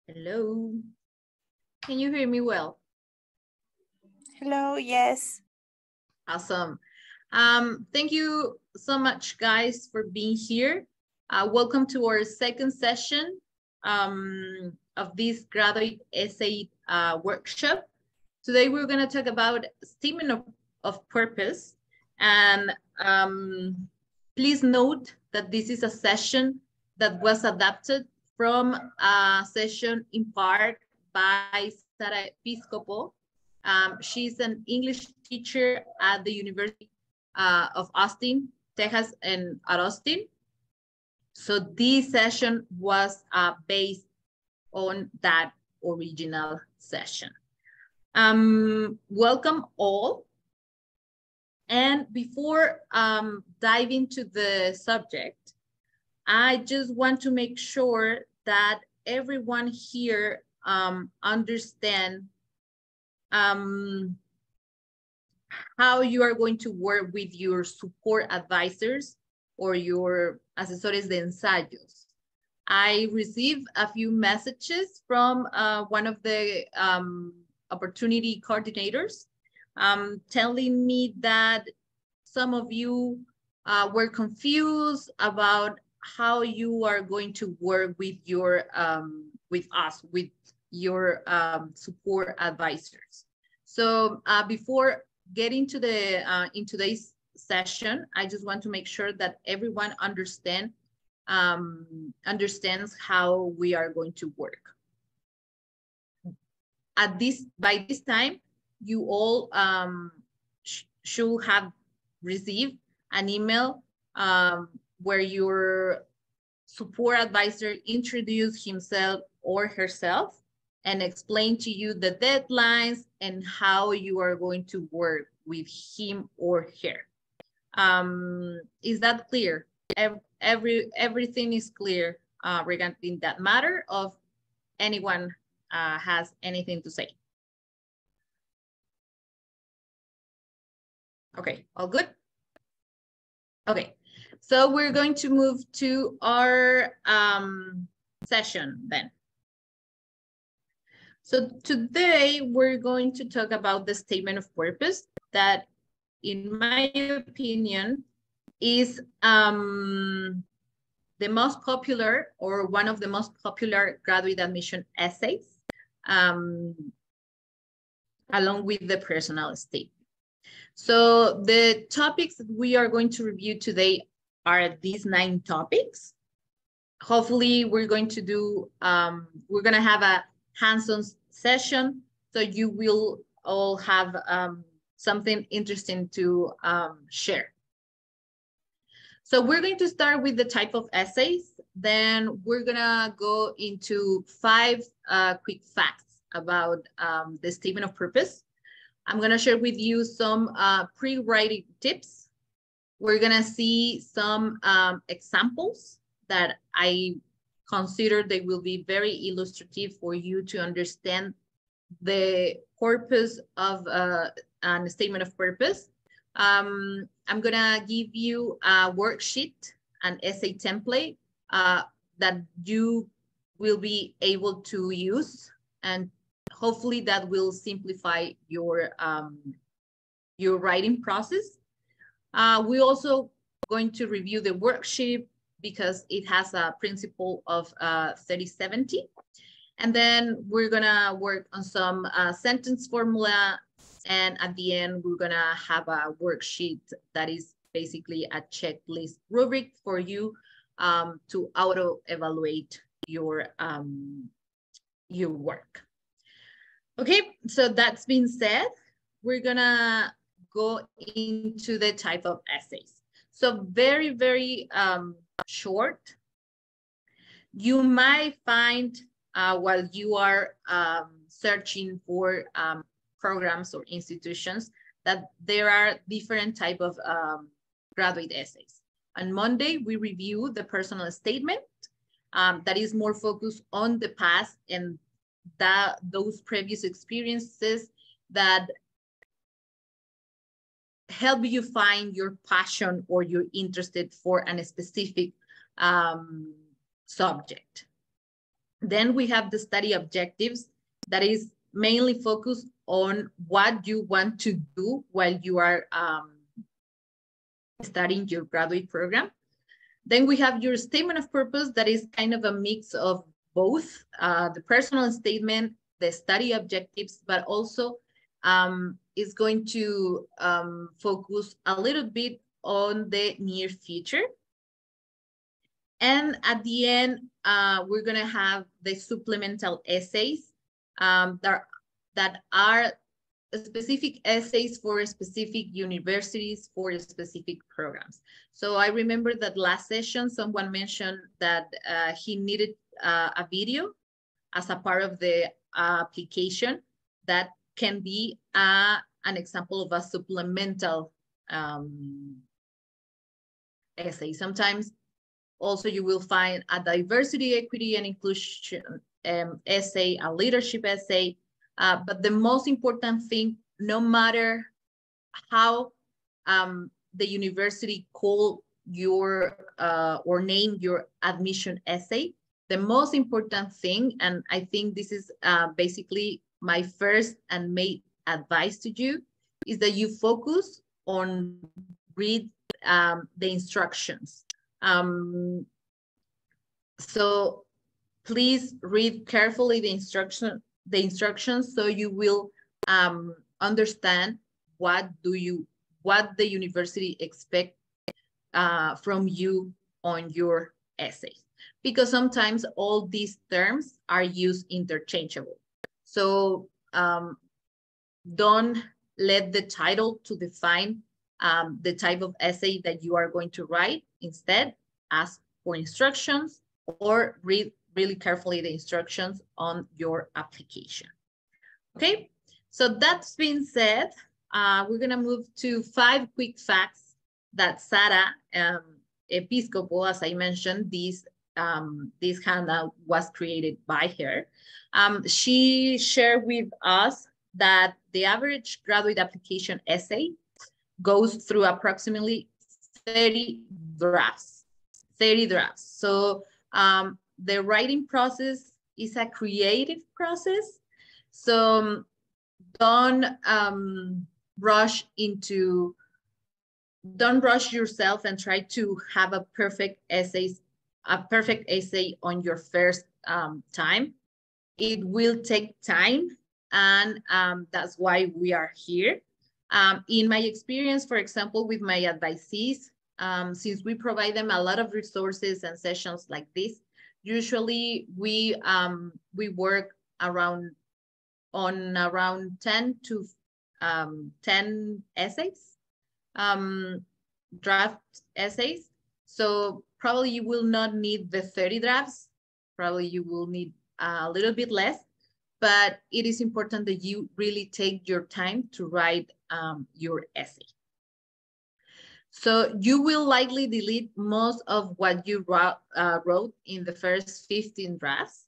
Hello. Can you hear me well? Hello, yes. Awesome. Thank you so much, guys, for being here. Welcome to our second session of this graduate essay workshop. Today, we're going to talk about statement of purpose. And please note that this is a session that was adapted from a session in part by Sara Episcopo. She's an English teacher at the University of Austin, Texas, and at Austin. So this session was based on that original session. Welcome all. And before diving into the subject, I just want to make sure that everyone here understand how you are going to work with your support advisors or your asesores de ensayos. I received a few messages from one of the opportunity coordinators telling me that some of you were confused about how you are going to work with your with your support advisors. So before getting to the in today's session, I just want to make sure that everyone understands how we are going to work. By this time, you all should have received an email where your support advisor introduced himself or herself and explain to you the deadlines and how you are going to work with him or her. Is that clear? Everything is clear regarding that matter, of anyone has anything to say? Okay, all good? Okay, so we're going to move to our session then. So today we're going to talk about the statement of purpose that, in my opinion, is the most popular or one of the most popular graduate admission essays, along with the personal statement. So the topics that we are going to review today are these 9 topics. Hopefully we're going to do, we're going to have a hands-on session, so you will all have something interesting to share. So we're going to start with the type of essays. Then we're gonna go into 5 quick facts about the statement of purpose. I'm gonna share with you some pre-writing tips. We're gonna see some examples that I consider they will be very illustrative for you to understand the purpose of a statement of purpose. I'm gonna give you a worksheet, an essay template that you will be able to use, and hopefully that will simplify your writing process. We also going to review the worksheet because it has a principle of 30-70. And then we're gonna work on some sentence formula. And at the end, we're gonna have a worksheet that is basically a checklist rubric for you to auto-evaluate your work. Okay, so that's been said, we're gonna go into the type of essays. So very, very short. You might find while you are searching for programs or institutions that there are different type of graduate essays. On Monday, we review the personal statement that is more focused on the past and those previous experiences that help you find your passion or you're interested for a specific subject. Then we have the study objectives that is mainly focused on what you want to do while you are studying your graduate program. Then we have your statement of purpose that is kind of a mix of both the personal statement, the study objectives, but also is going to focus a little bit on the near future. And at the end, we're going to have the supplemental essays that are specific essays for specific universities, for specific programs. So I remember that last session, someone mentioned that he needed a video as a part of the application that can be an example of a supplemental essay. Sometimes also you will find a diversity, equity, and inclusion essay, a leadership essay. But the most important thing, no matter how the university call your or name your admission essay, the most important thing, and I think this is basically my first and main advice to you, is that you focus on read the instructions. So please read carefully the instructions so you will understand what the university expect from you on your essay, because sometimes all these terms are used interchangeable. So don't let the title to define the type of essay that you are going to write. Instead, ask for instructions or read really carefully the instructions on your application. Okay, so that's been said, we're gonna move to 5 quick facts that Sara Episcopo, as I mentioned, this handout was created by her. She shared with us that the average graduate application essay goes through approximately 30 drafts. So the writing process is a creative process. So don't rush yourself and try to have a perfect essay on your first time. It will take time, and that's why we are here. In my experience, for example, with my advisees, since we provide them a lot of resources and sessions like this, usually we work around 10 to 10 essays, draft essays. So probably you will not need the 30 drafts. Probably you will need a little bit less, but it is important that you really take your time to write your essay. So you will likely delete most of what you wrote in the first 15 drafts.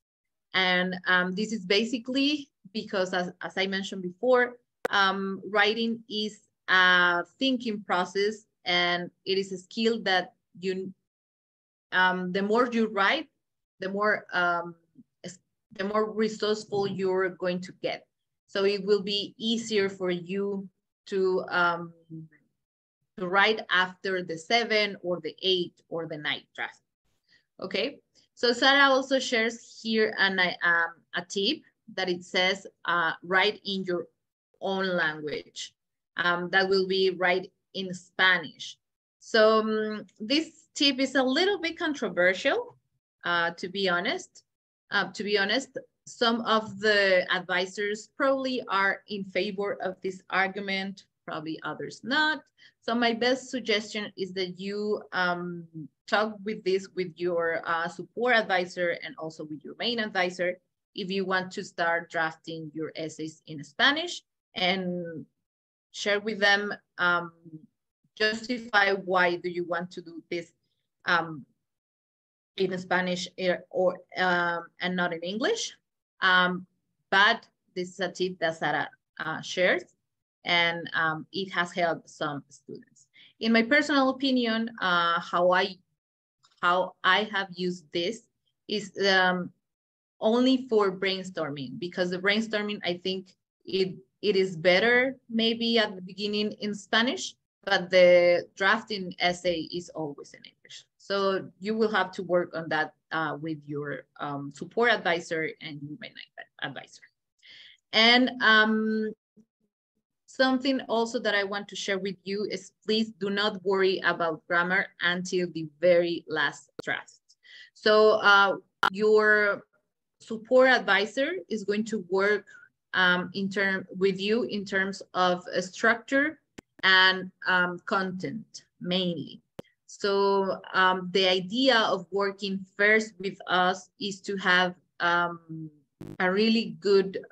And this is basically because, as I mentioned before, writing is a thinking process, and it is a skill that the more you write, the more resourceful you're going to get. So it will be easier for you to write after the 7 or the 8 or the 9 draft. Okay, so Sara also shares here a tip that it says write in your own language. That will be write in Spanish. So this tip is a little bit controversial, to be honest. Some of the advisors probably are in favor of this argument, probably others not. So my best suggestion is that you talk with your support advisor and also with your main advisor if you want to start drafting your essays in Spanish, and share with them, justify why do you want to do this in Spanish or and not in English. But this is a tip that Sara shares, and it has helped some students. In my personal opinion, how I have used this is only for brainstorming, because the brainstorming, I think it is better maybe at the beginning in Spanish, but the drafting essay is always in English. So you will have to work on that with your support advisor and your main advisor. And something also that I want to share with you is, please do not worry about grammar until the very last draft. So your support advisor is going to work with you in terms of structure and content mainly. So the idea of working first with us is to have a really good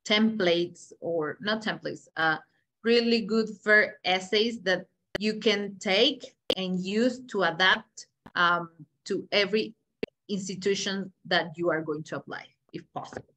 templates, or not templates, really good fair essays that you can take and use to adapt to every institution that you are going to apply, if possible.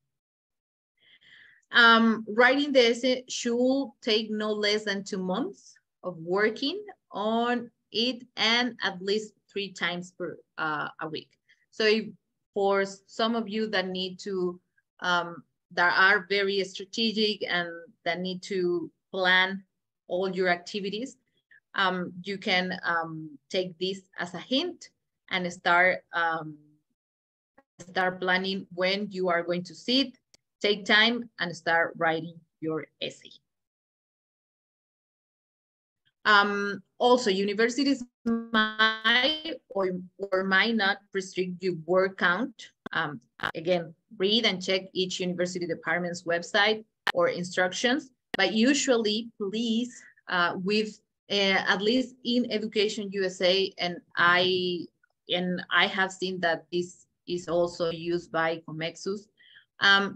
Writing the essay should take no less than 2 months of working on it, and at least 3 times per a week. So if, for some of you that need to, that are very strategic and that need to plan all your activities, you can take this as a hint and start planning when you are going to sit, take time, and start writing your essay. Also, universities might or might not restrict your word count. Again, read and check each university department's website or instructions, but usually, please, with at least in Education USA, and I have seen that this is also used by Comexus,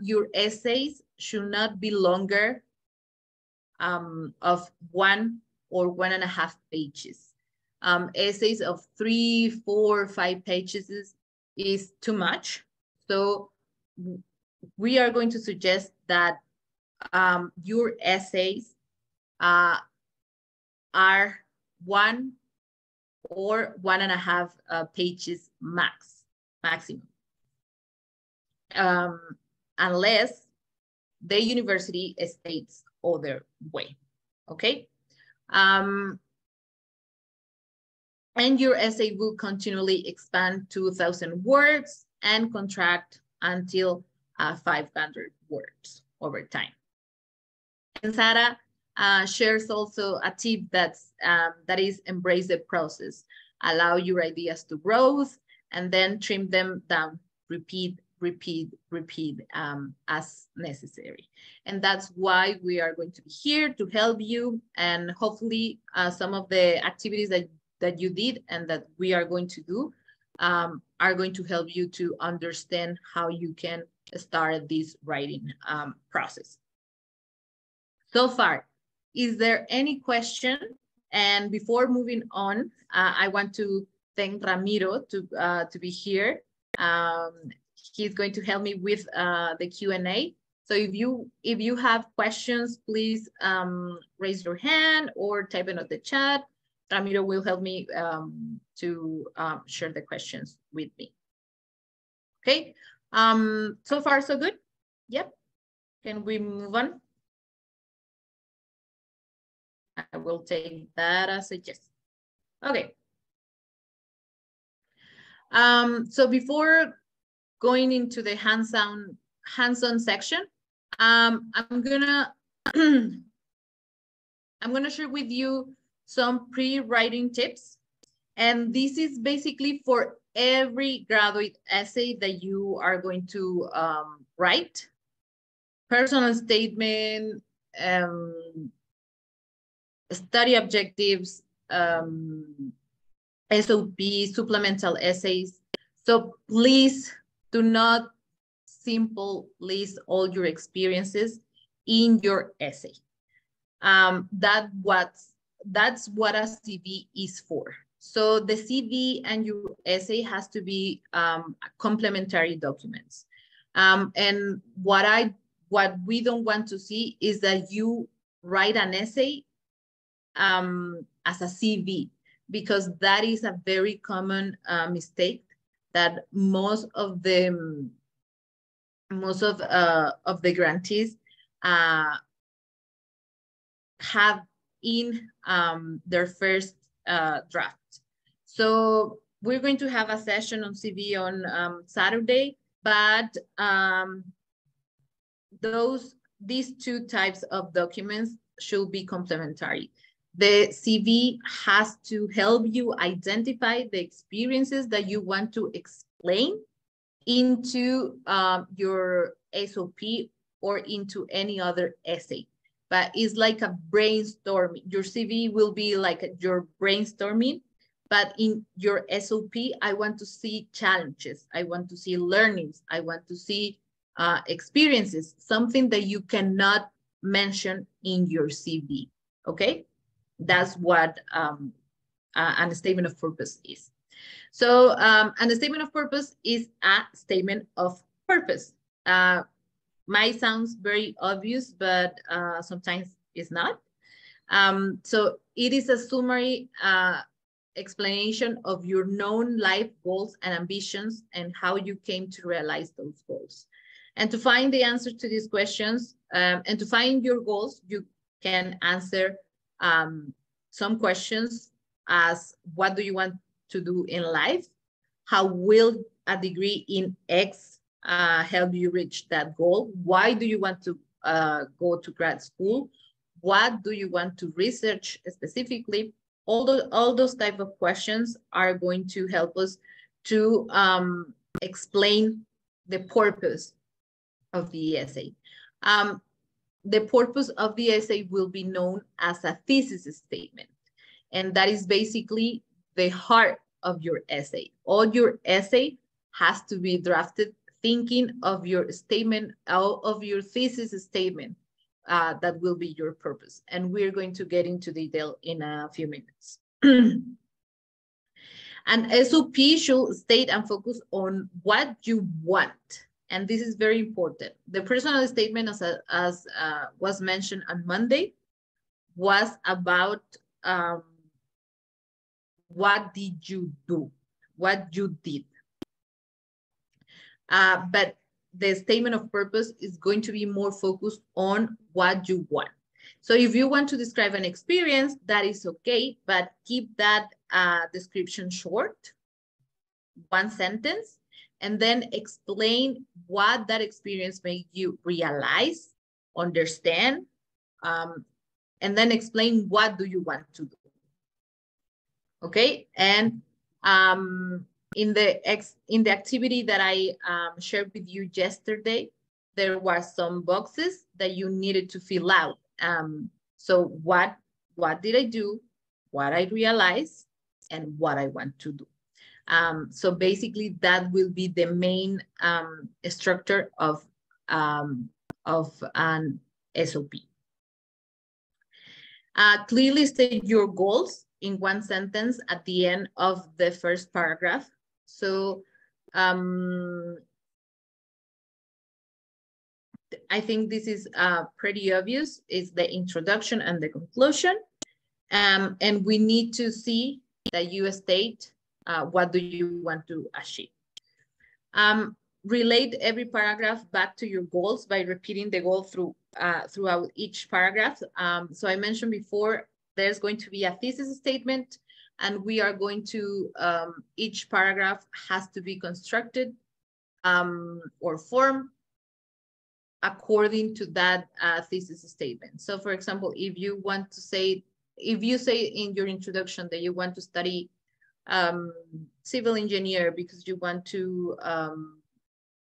your essays should not be longer of 1 or 1.5 pages. Essays of 3, 4, 5 pages is too much. So we are going to suggest that your essays are 1 or 1.5 pages maximum. Unless the university states other way, okay? And your essay will continually expand to 1,000 words and contract until 500 words over time. And Sarah shares also a tip that is embrace the process, allow your ideas to grow, and then trim them down, repeat as necessary. And that's why we are going to be here to help you, and hopefully some of the activities that you did and that we are going to do are going to help you to understand how you can start this writing process. So far, is there any question? And before moving on, I want to thank Ramiro to be here. He's going to help me with the Q&A. So if you have questions, please raise your hand or type it on the chat. Ramiro will help me to share the questions with me. Okay, so far so good? Yep, can we move on? I will take that as a yes. Okay. So before going into the hands-on section, I'm gonna share with you some pre-writing tips, and this is basically for every graduate essay that you are going to write. Personal statement, study objectives, SOP, supplemental essays. So please do not simply list all your experiences in your essay. That's what a CV is for. So the CV and your essay has to be complementary documents. And what we don't want to see is that you write an essay as a CV, because that is a very common mistake that most of the grantees have in their first draft. So we're going to have a session on CV on Saturday, but these two types of documents should be complementary. The CV has to help you identify the experiences that you want to explain into your SOP or into any other essay. But it's like a brainstorming. Your CV will be like your brainstorming, but in your SOP, I want to see challenges. I want to see learnings. I want to see experiences, something that you cannot mention in your CV, okay? That's what a statement of purpose is. So, and the statement of purpose is a statement of purpose. Might sounds very obvious, but sometimes it's not. So it is a summary explanation of your known life goals and ambitions and how you came to realize those goals. And to find the answer to these questions and to find your goals, you can answer some questions as what do you want to do in life? How will a degree in X help you reach that goal? Why do you want to go to grad school? What do you want to research specifically? All those type of questions are going to help us to explain the purpose of the essay. The purpose of the essay will be known as a thesis statement. And that is basically the heart of your essay. All your essay has to be drafted thinking of your statement, of your thesis statement. That will be your purpose. And we're going to get into detail in a few minutes. And SOP should state and focus on what you want. And this is very important. The personal statement, as was mentioned on Monday, was about what did you do, what you did. But the statement of purpose is going to be more focused on what you want. So if you want to describe an experience, that is okay, but keep that description short, one sentence, and then explain what that experience made you realize, understand, and then explain what do you want to do. Okay, and in the activity that I shared with you yesterday, there were some boxes that you needed to fill out. So what did I do, what I realized, and what I want to do. So basically that will be the main structure of an SOP. Clearly state your goals in one sentence at the end of the first paragraph. So I think this is pretty obvious. It's the introduction and the conclusion. And we need to see that you state what do you want to achieve. Relate every paragraph back to your goals by repeating the goal throughout each paragraph. So I mentioned before, there's going to be a thesis statement, and we are going to, each paragraph has to be constructed or formed according to that thesis statement. So for example, if you want to say, if you say in your introduction that you want to study civil engineer because you want to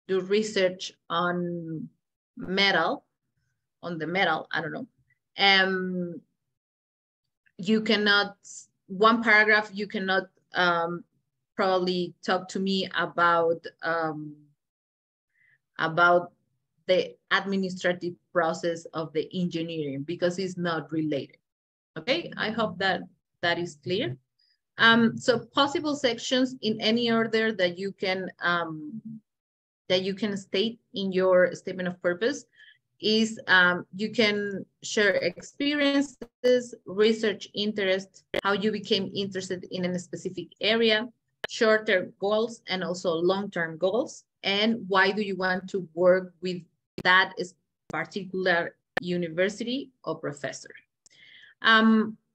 do research on metal, I don't know. You cannot, one paragraph, you cannot probably talk to me about the administrative process of the engineering because it's not related. Okay, I hope that is clear. So possible sections in any order that you can state in your statement of purpose is you can share experiences, research interest, how you became interested in a specific area, short-term goals and also long-term goals, and why do you want to work with that particular university or professor.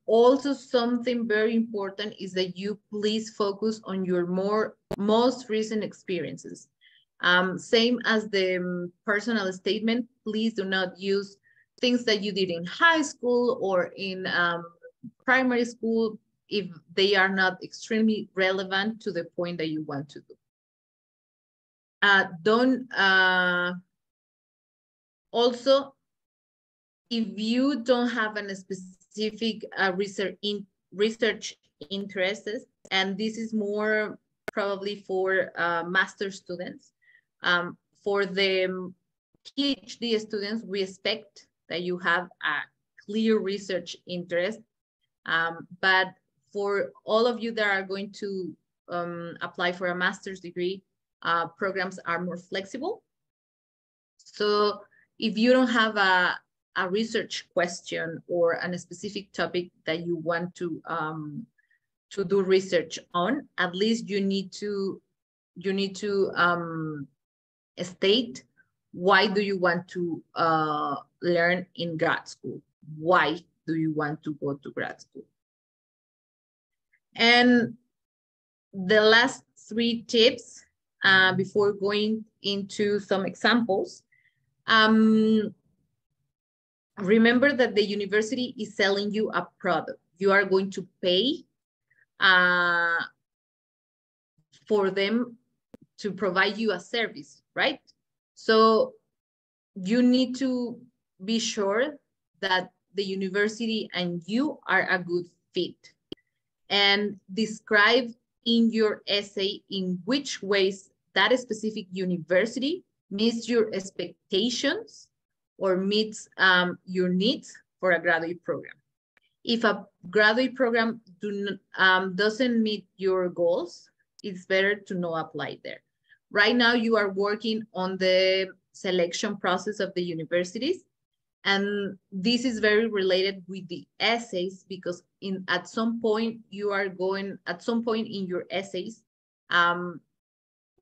Also, something very important is that you please focus on your most recent experiences. Same as the personal statement, please do not use things that you did in high school or in primary school if they are not extremely relevant to the point that you want to do. Also, if you don't have a specific research interests, and this is more probably for master students, for the PhD students, we expect that you have a clear research interest, but for all of you that are going to apply for a master's degree, programs are more flexible. So if you don't have a research question or a specific topic that you want to do research on, at least you need to state why do you want to learn in grad school? Why do you want to go to grad school? And the last 3 tips before going into some examples. Remember that the university is selling you a product. You are going to pay for them to provide you a service, right? So you need to be sure that the university and you are a good fit, and describe in your essay in which ways that specific university meets your expectations or meets your needs for a graduate program. If a graduate program doesn't meet your goals, it's better to not apply there. Right now, you are working on the selection process of the universities, and this is very related with the essays, because at some point in your essays,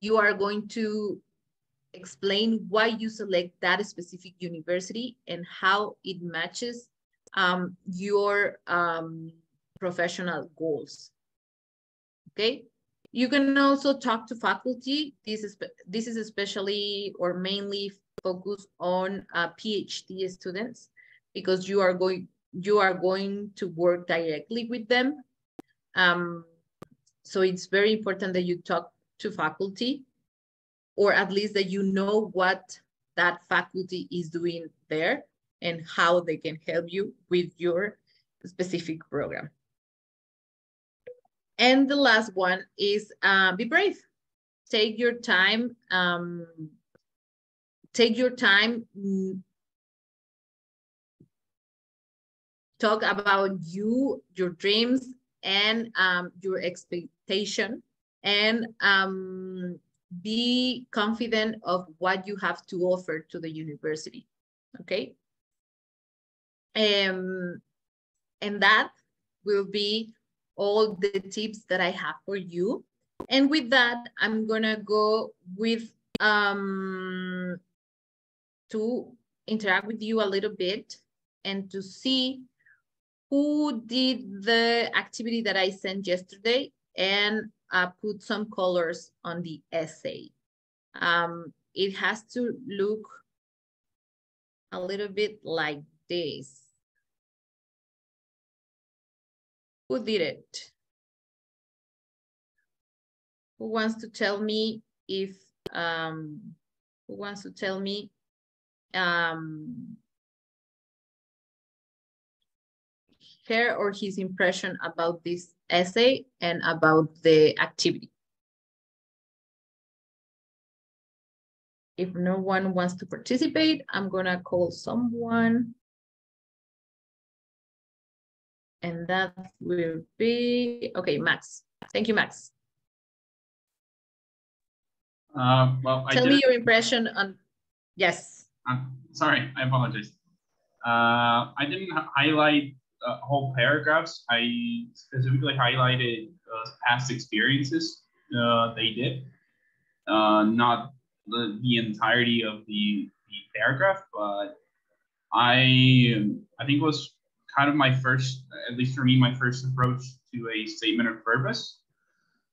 you are going to explain why you select that specific university and how it matches your professional goals. Okay, you can also talk to faculty. This is especially or mainly focused on PhD students, because you are going to work directly with them. So it's very important that you talk to faculty, or at least that you know what that faculty is doing there and how they can help you with your specific program. And the last one is be brave. Take your time. Talk about your dreams, and your expectation, and be confident of what you have to offer to the university. Okay. And that will be all the tips that I have for you. And with that, I'm gonna go with to interact with you a little bit and to see who did the activity that I sent yesterday, and put some colors on the essay. It has to look a little bit like this. Who did it? Who wants to tell me if, who wants to tell me her or his impression about this essay and about the activity? If no one wants to participate, I'm gonna call someone. And that will be, okay, Max. Thank you, Max. Well, tell me your impression on, yes. Sorry, I apologize. I didn't highlight whole paragraphs. I specifically highlighted past experiences. they did. Not the entirety of the paragraph, but I think it was kind of my first, at least for me, my first approach to a statement of purpose.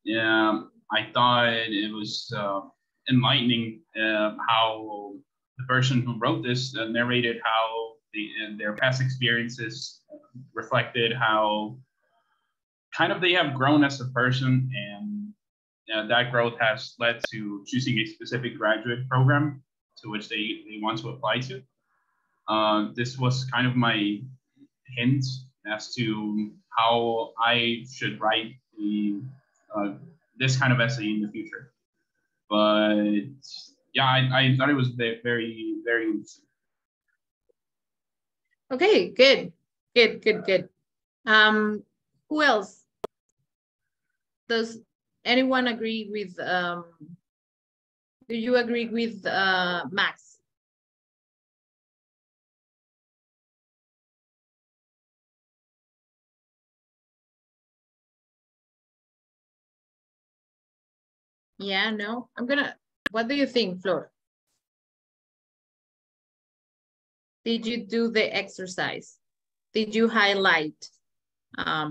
I thought it was enlightening how the person who wrote this narrated how their past experiences reflected how kind of they have grown as a person, and that growth has led to choosing a specific graduate program to which they want to apply to. This was kind of my hint as to how I should write this kind of essay in the future. But yeah, I thought it was very, very interesting. Okay, good. Who else? Does anyone agree with, do you agree with Max? Yeah, no, what do you think, Flor? Did you do the exercise? Did you highlight Hi.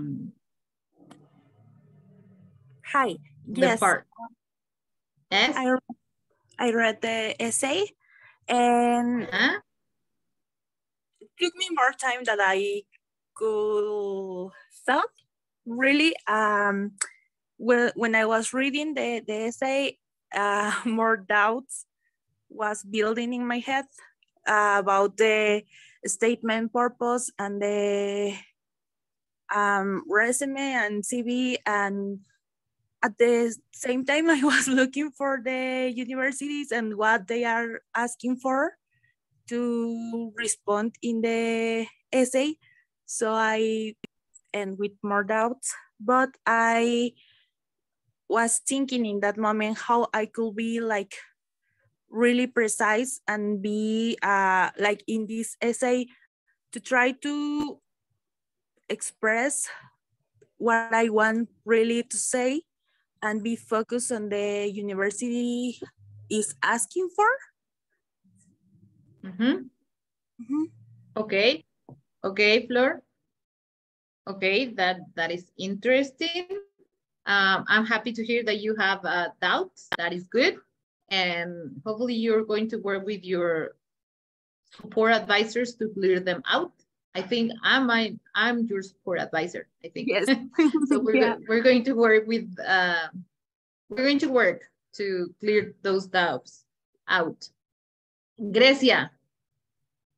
the Yes. part? Yes? I read the essay and it took me more time than I could thought. Really, when I was reading the essay, more doubts was building in my head about the statement purpose and the resume and CV, and at the same time I was looking for the universities and what they are asking for to respond in the essay. So I end with more doubts, but I was thinking in that moment how I could be like really precise and be like in this essay to try to express what I want really to say and be focused on the university is asking for. Okay, Flor. Okay, that is interesting. I'm happy to hear that you have doubts. That is good. And hopefully you're going to work with your support advisors to clear them out. I think I'm your support advisor, I think. Yes. So we're going to work with, we're going to work to clear those doubts out. Grecia.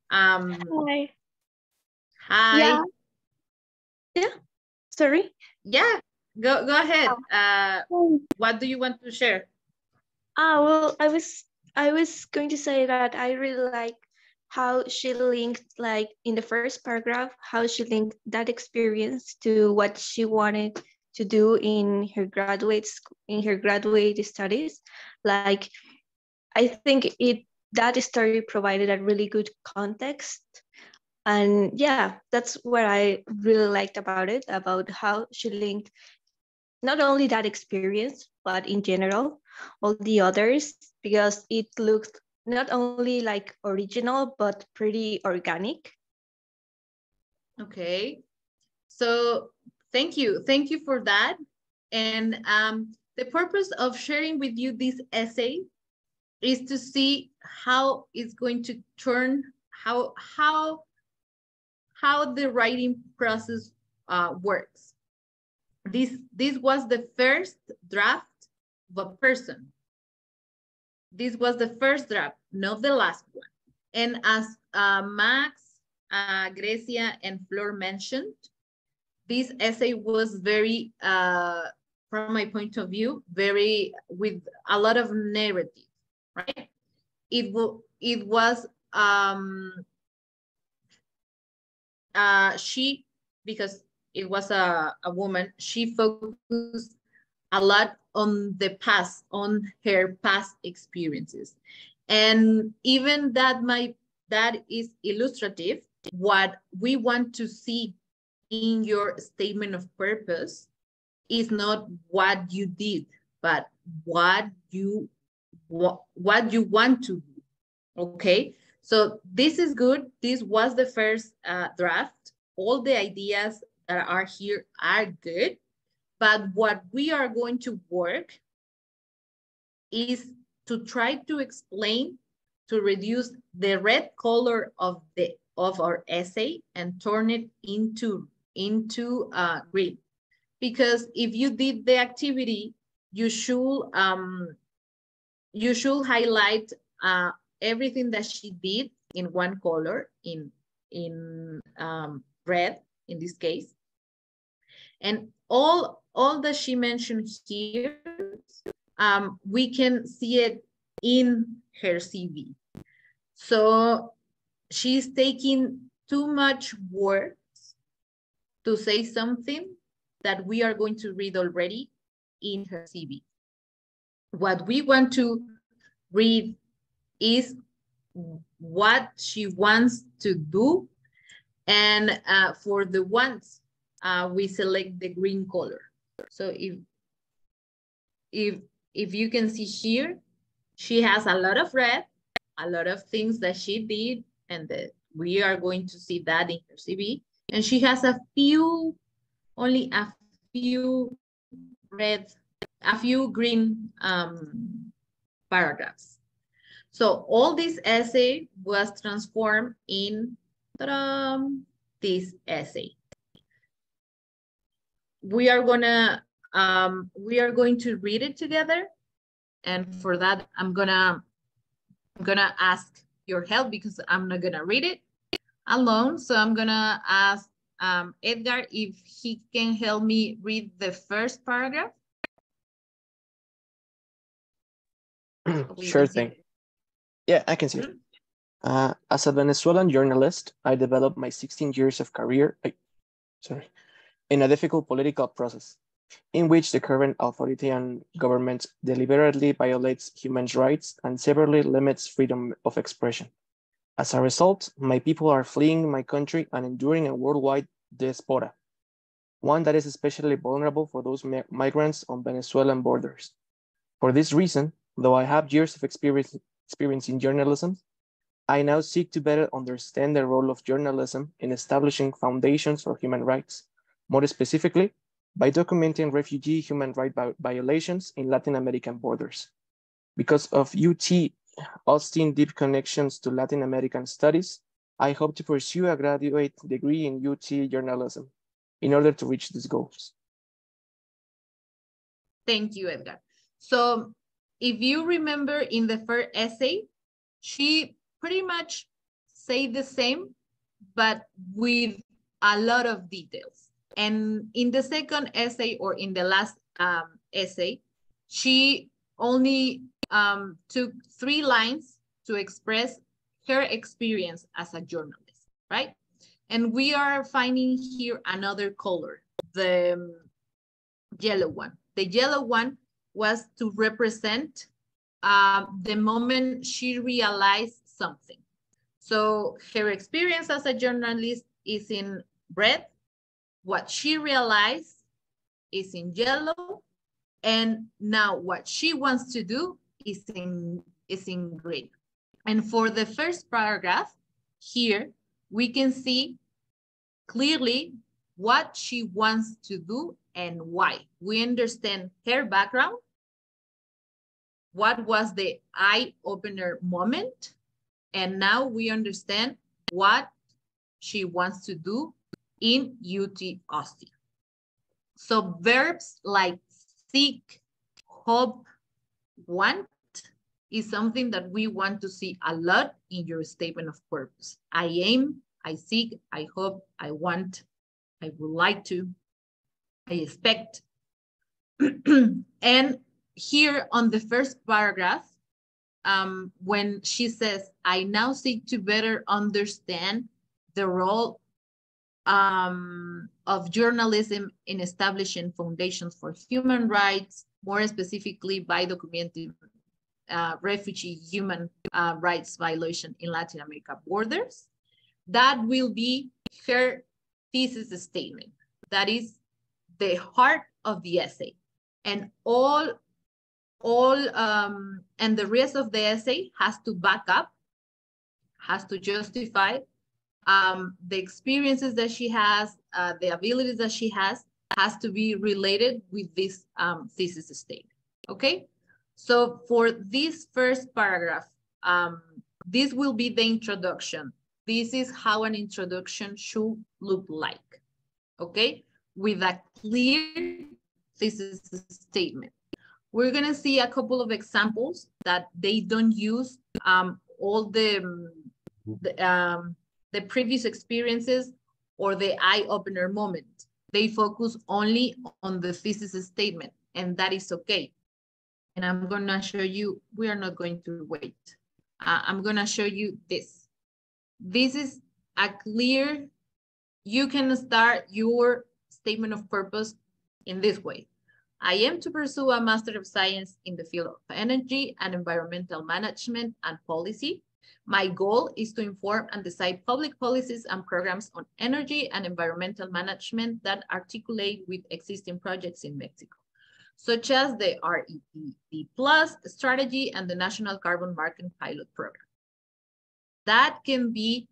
Hi. Hi. Yeah. Sorry. Yeah. Go ahead. What do you want to share? Well, I was going to say that I really like how she linked, like in the first paragraph, how she linked that experience to what she wanted to do in her graduate studies. Like, I think that story provided a really good context. And yeah, that's what I really liked about it, about how she linked not only that experience, but in general, all the others, because it looked not only like original, but pretty organic. Okay. So thank you. Thank you for that. And the purpose of sharing with you this essay is to see how it's going to turn, how the writing process works. This was the first draft of a person. This was the first draft, not the last one. And as Max, Grecia, and Flor mentioned, this essay was very, from my point of view, very with a lot of narrative, right? It was she, because it was a woman, she focused a lot on the past, on her past experiences. And even that is illustrative. What we want to see in your statement of purpose is not what you did, but what you want to do, okay? So this is good. This was the first draft. All the ideas that are here are good, but what we are going to work is to try to explain, to reduce the red color of our essay and turn it into green. Because if you did the activity, you should highlight everything that she did in one color, in red in this case, and all that she mentioned here, we can see it in her CV. So she's taking too much words to say something that we are going to read already in her CV. What we want to read is what she wants to do, and for the ones, we select the green color. So if you can see here, she has a lot of red, a lot of things that she did, and we are going to see that in her CV. And she has only a few green paragraphs. So all this essay was transformed in this essay. We are going to read it together, and for that I'm gonna ask your help, because I'm not gonna read it alone. So I'm gonna ask Edgar if he can help me read the first paragraph. Sure thing. Yeah, I can see it. As a Venezuelan journalist, I developed my 16 years of career in a difficult political process in which the current authoritarian government deliberately violates human rights and severely limits freedom of expression. As a result, my people are fleeing my country and enduring a worldwide despota, one that is especially vulnerable for those migrants on Venezuelan borders. For this reason, though I have years of experience in journalism, I now seek to better understand the role of journalism in establishing foundations for human rights, more specifically, by documenting refugee human rights violations in Latin American borders. Because of UT Austin deep connections to Latin American studies, I hope to pursue a graduate degree in UT journalism in order to reach these goals. Thank you, Edgar. So if you remember in the first essay, she pretty much said the same, but with a lot of details. And in the second essay, or in the last essay, she only took 3 lines to express her experience as a journalist, right? And we are finding here another color, the yellow one. The yellow one was to represent the moment she realized something. So her experience as a journalist is in red. What she realized is in yellow. And now what she wants to do is in green. And for the first paragraph here, we can see clearly what she wants to do and why. We understand her background, what was the eye-opener moment, and now we understand what she wants to do in UT Austin. So verbs like seek, hope, want is something that we want to see a lot in your statement of purpose. I aim, I seek, I hope, I want, I would like to, I expect. And here on the first paragraph, when she says, I now seek to better understand the role of journalism in establishing foundations for human rights, more specifically by documenting refugee human rights violation in Latin America borders. That will be her thesis statement. That is the heart of the essay. And all all, and the rest of the essay has to back up, has to justify the experiences that she has, the abilities that she has to be related with this thesis statement, okay? So for this first paragraph, this will be the introduction. This is how an introduction should look like, okay? With a clear thesis statement. We're gonna see a couple of examples that they don't use all the previous experiences or the eye-opener moment. They focus only on the thesis statement, and that is okay. And I'm gonna show you, we are not going to wait. I'm gonna show you this. This is a clear, you can start your statement of purpose in this way. I am to pursue a Master of Science in the field of energy and environmental management and policy. My goal is to inform and decide public policies and programs on energy and environmental management that articulate with existing projects in Mexico, such as the REDD Plus strategy and the National Carbon Market Pilot Program. That can be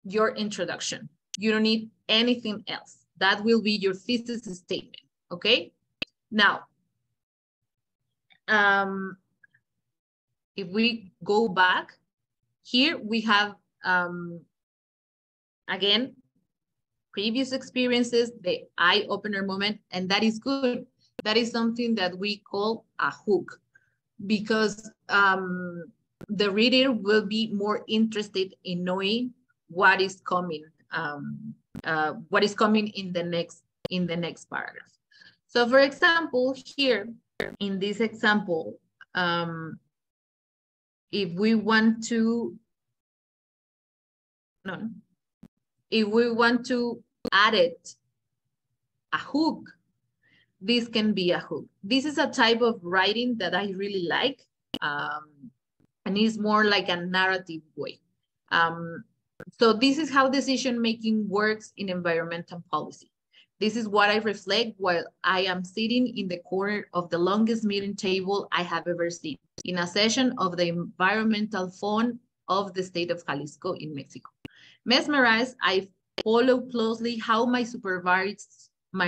your introduction. You don't need anything else. That will be your thesis statement, okay? Now, if we go back, here we have, again, previous experiences, the eye-opener moment, and that is good. That is something that we call a hook, because the reader will be more interested in knowing what is coming in the next paragraph. So for example, here in this example, if we want to add it, a hook, this can be a hook. This is a type of writing that I really like, and it's more like a narrative way. So this is how decision-making works in environmental policy. This is what I reflect while I am sitting in the corner of the longest meeting table I have ever seen in a session of the Environmental Fund of the state of Jalisco in Mexico. Mesmerized, I follow closely how my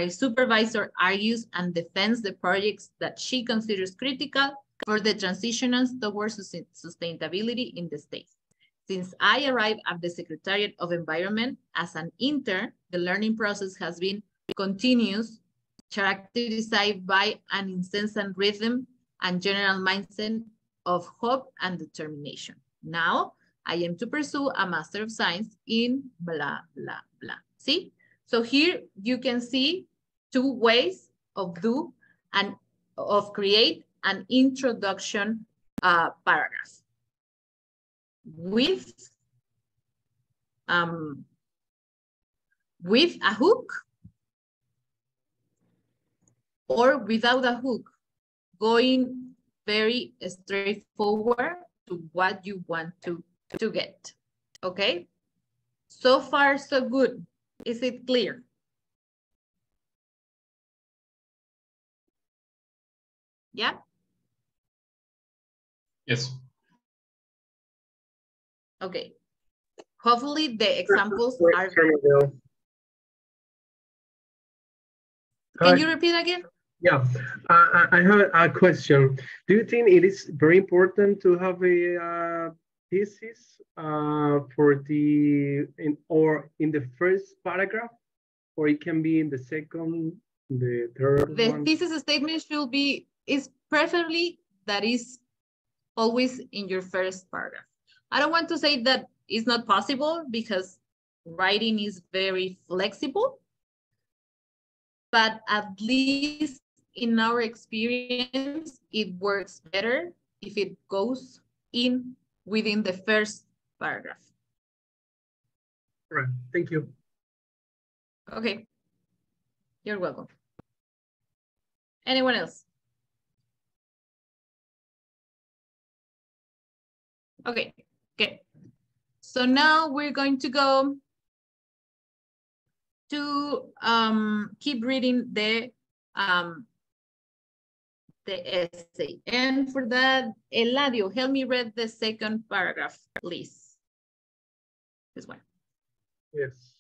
supervisor argues and defends the projects that she considers critical for the transitions towards sustainability in the state. Since I arrived at the Secretariat of Environment as an intern, the learning process has been continuous, characterized by an incessant rhythm and general mindset of hope and determination. Now, I am to pursue a Master of Science in blah, blah, blah. See? So here you can see two ways of create an introduction paragraph. With a hook, or without a hook, going very straightforward to what you want to get, okay? So far, so good. Is it clear? Yeah? Yes. Okay. Hopefully the examples are... Can you repeat again? Yeah, I have a question. Do you think it is very important to have a thesis for in the first paragraph, or it can be in the second, the third The one? thesis statement should be, is preferably that is always in your first paragraph. I don't want to say that it's not possible because writing is very flexible, but at least in our experience, it works better if it goes in within the first paragraph. All right, thank you. Okay, you're welcome. Anyone else? Okay, good. So now we're going to go to keep reading the the essay. And for that, Eladio, help me read the second paragraph, please. This one. Yes.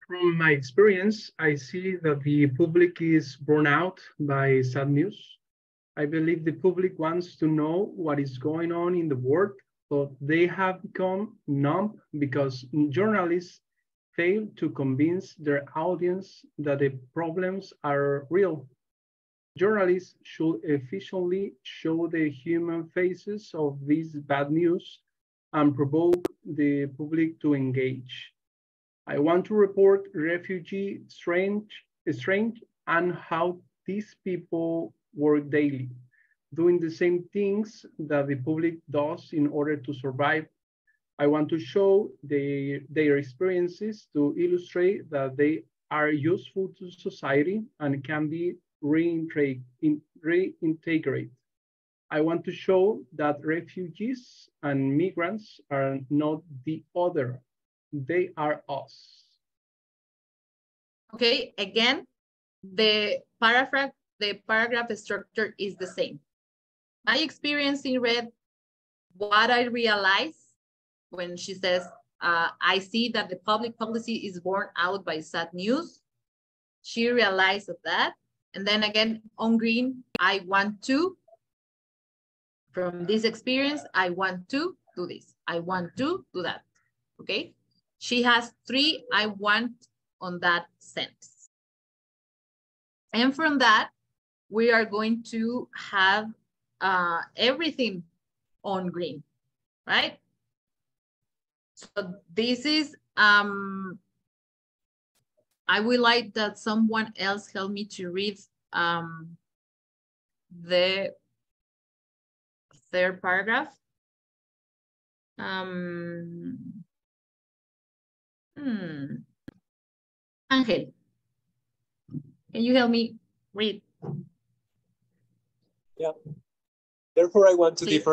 From my experience, I see that the public is burned out by sad news. I believe the public wants to know what is going on in the world, but they have become numb because journalists fail to convince their audience that the problems are real. Journalists should efficiently show the human faces of this bad news and provoke the public to engage. I want to report refugee strength and how these people work daily, doing the same things that the public does in order to survive. I want to show their experiences to illustrate that they are useful to society and can be reintegrated. I want to show that refugees and migrants are not the other, they are us. Okay, again, the paragraph structure is the same. My experience in red, what I realize when she says, I see that the public policy is borne out by sad news. She realized of that. And then again, on green, I want to, from this experience, I want to do this. I want to do that, okay? She has 3 I want on that sentence. And from that, we are going to have everything on green, right? So this is, I would like that someone else help me to read the third paragraph. Angel, can you help me read? Yeah. Therefore, I want to Please.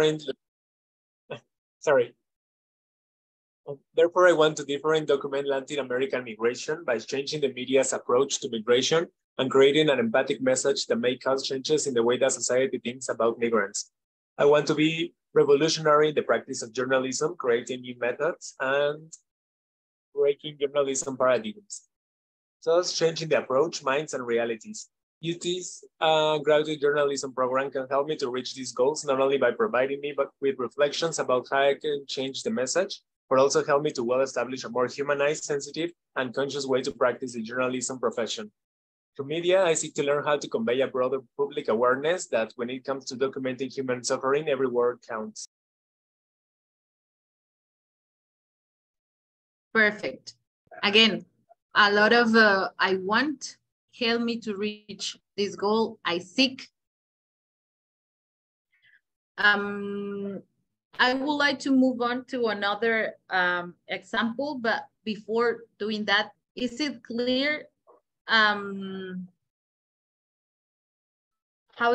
Therefore, I want to different document Latin American migration by changing the media's approach to migration and creating an empathic message that may cause changes in the way that society thinks about migrants. I want to be revolutionary in the practice of journalism, creating new methods and breaking journalism paradigms, thus changing the approach, minds, and realities. UT's graduate journalism program can help me to reach these goals, not only by providing me with reflections about how I can change the message, but also help me to well establish a more humanized, sensitive, and conscious way to practice the journalism profession. Through media, I seek to learn how to convey a broader public awareness that when it comes to documenting human suffering, every word counts. Perfect. Again, a lot of I want, help me to reach this goal, I seek. I would like to move on to another example, but before doing that, is it clear how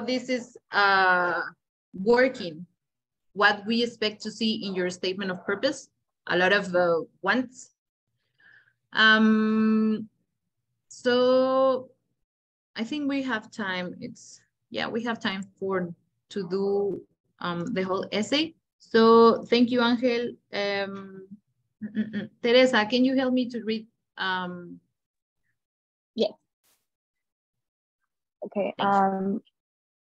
this is working? What we expect to see in your statement of purpose? A lot of wants. So I think we have time. We have time to do the whole essay. So thank you, Angel. Teresa, can you help me to read? Yes. Okay.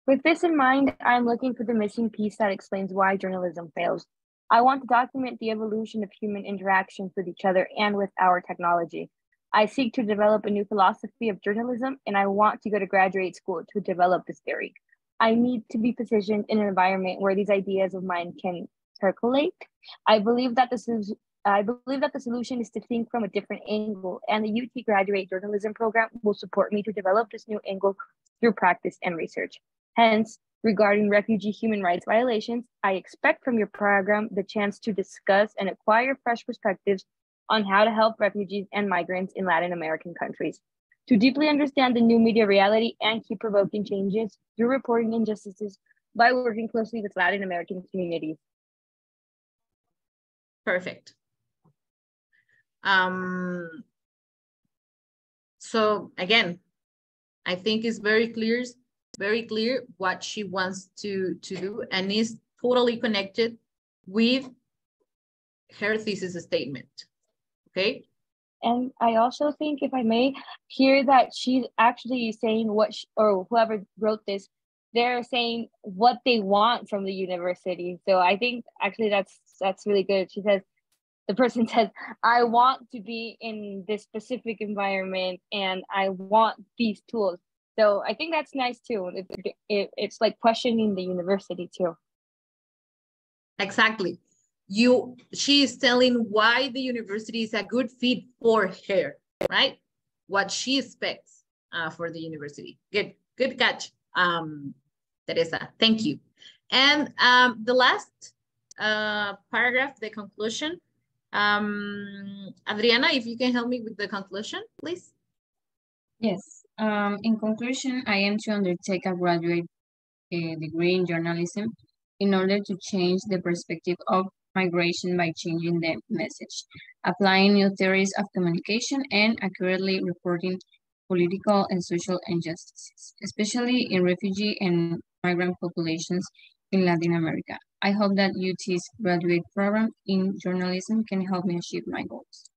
With this in mind, I'm looking for the missing piece that explains why journalism fails. I want to document the evolution of human interactions with each other and with our technology. I seek to develop a new philosophy of journalism, and I want to go to graduate school to develop this theory. I need to be positioned in an environment where these ideas of mine can percolate. I believe that the solution is to think from a different angle, and the UT Graduate Journalism Program will support me to develop this new angle through practice and research. Hence, regarding refugee human rights violations, I expect from your program the chance to discuss and acquire fresh perspectives on how to help refugees and migrants in Latin American countries, to deeply understand the new media reality and keep provoking changes through reporting injustices by working closely with Latin American communities. Perfect. So again, I think it's very clear very clear what she wants to do, and is totally connected with her thesis statement, okay? And I also think, if I may, here that she's actually saying what, or whoever wrote this, they're saying what they want from the university. So I think actually that's really good. She says, the person says, I want to be in this specific environment and I want these tools. So I think that's nice too. It's like questioning the university too. Exactly. She is telling why the university is a good fit for her, right? What she expects for the university. Good catch, Teresa. Thank you. And the last paragraph, the conclusion. Adriana, if you can help me with the conclusion, please. Yes. In conclusion, I am to undertake a graduate degree in journalism in order to change the perspective of migration by changing the message, applying new theories of communication, and accurately reporting political and social injustices, especially in refugee and migrant populations in Latin America. I hope that UT's graduate program in journalism can help me achieve my goals.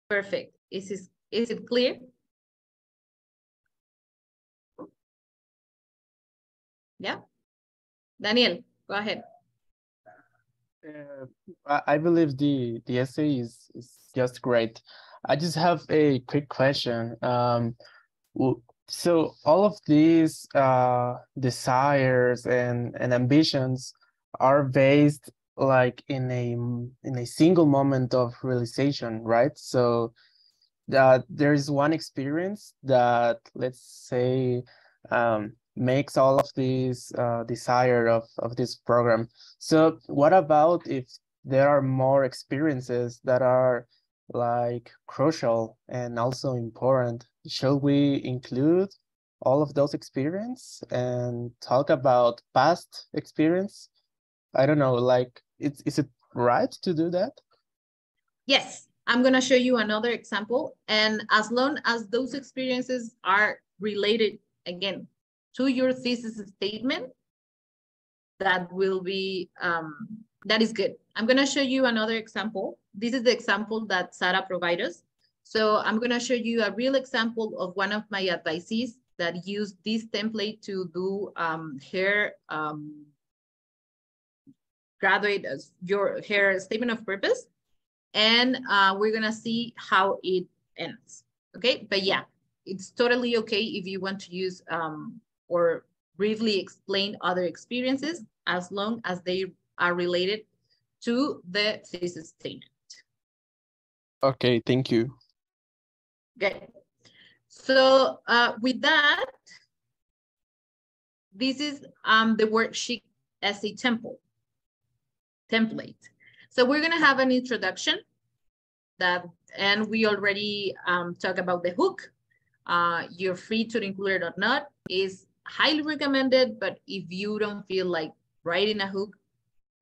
Perfect. Is it clear? Yeah. Daniel, go ahead. I believe the essay is just great. I just have a quick question. So all of these desires and ambitions are based like in a single moment of realization, right? So that there is one experience that, let's say, makes all of these desire of this program. So what about if there are more experiences that are like crucial and also important? Shall we include all of those experience and talk about past experience? I don't know, like, is it right to do that? Yes, I'm gonna show you another example. And as long as those experiences are related, again, to your thesis statement, that will be, that is good. I'm gonna show you another example. This is the example that Sara provided us. So I'm gonna show you a real example of one of my advisees that used this template to do her her statement of purpose. And we're gonna see how it ends, okay? But yeah, it's totally okay if you want to use or briefly explain other experiences as long as they are related to the thesis statement. Okay, thank you. Good. So with that, this is the worksheet essay template. So we're gonna have an introduction and we already talked about the hook. You're free to include it or not. Is highly recommended, but if you don't feel like writing a hook,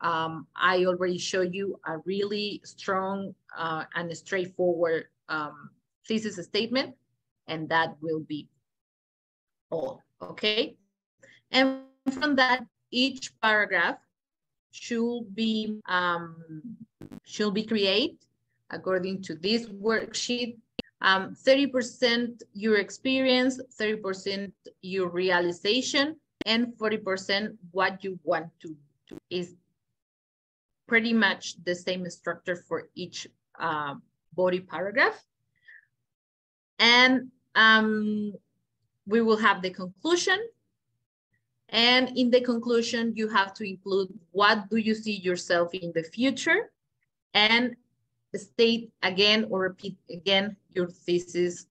I already showed you a really strong and straightforward thesis statement, and that will be all, okay? And from that, each paragraph should be created according to this worksheet. 30% your experience, 30% your realization, and 40% what you want to do. Is pretty much the same structure for each body paragraph. And we will have the conclusion. And in the conclusion, you have to include what do you see yourself in the future, and state again or repeat again your thesis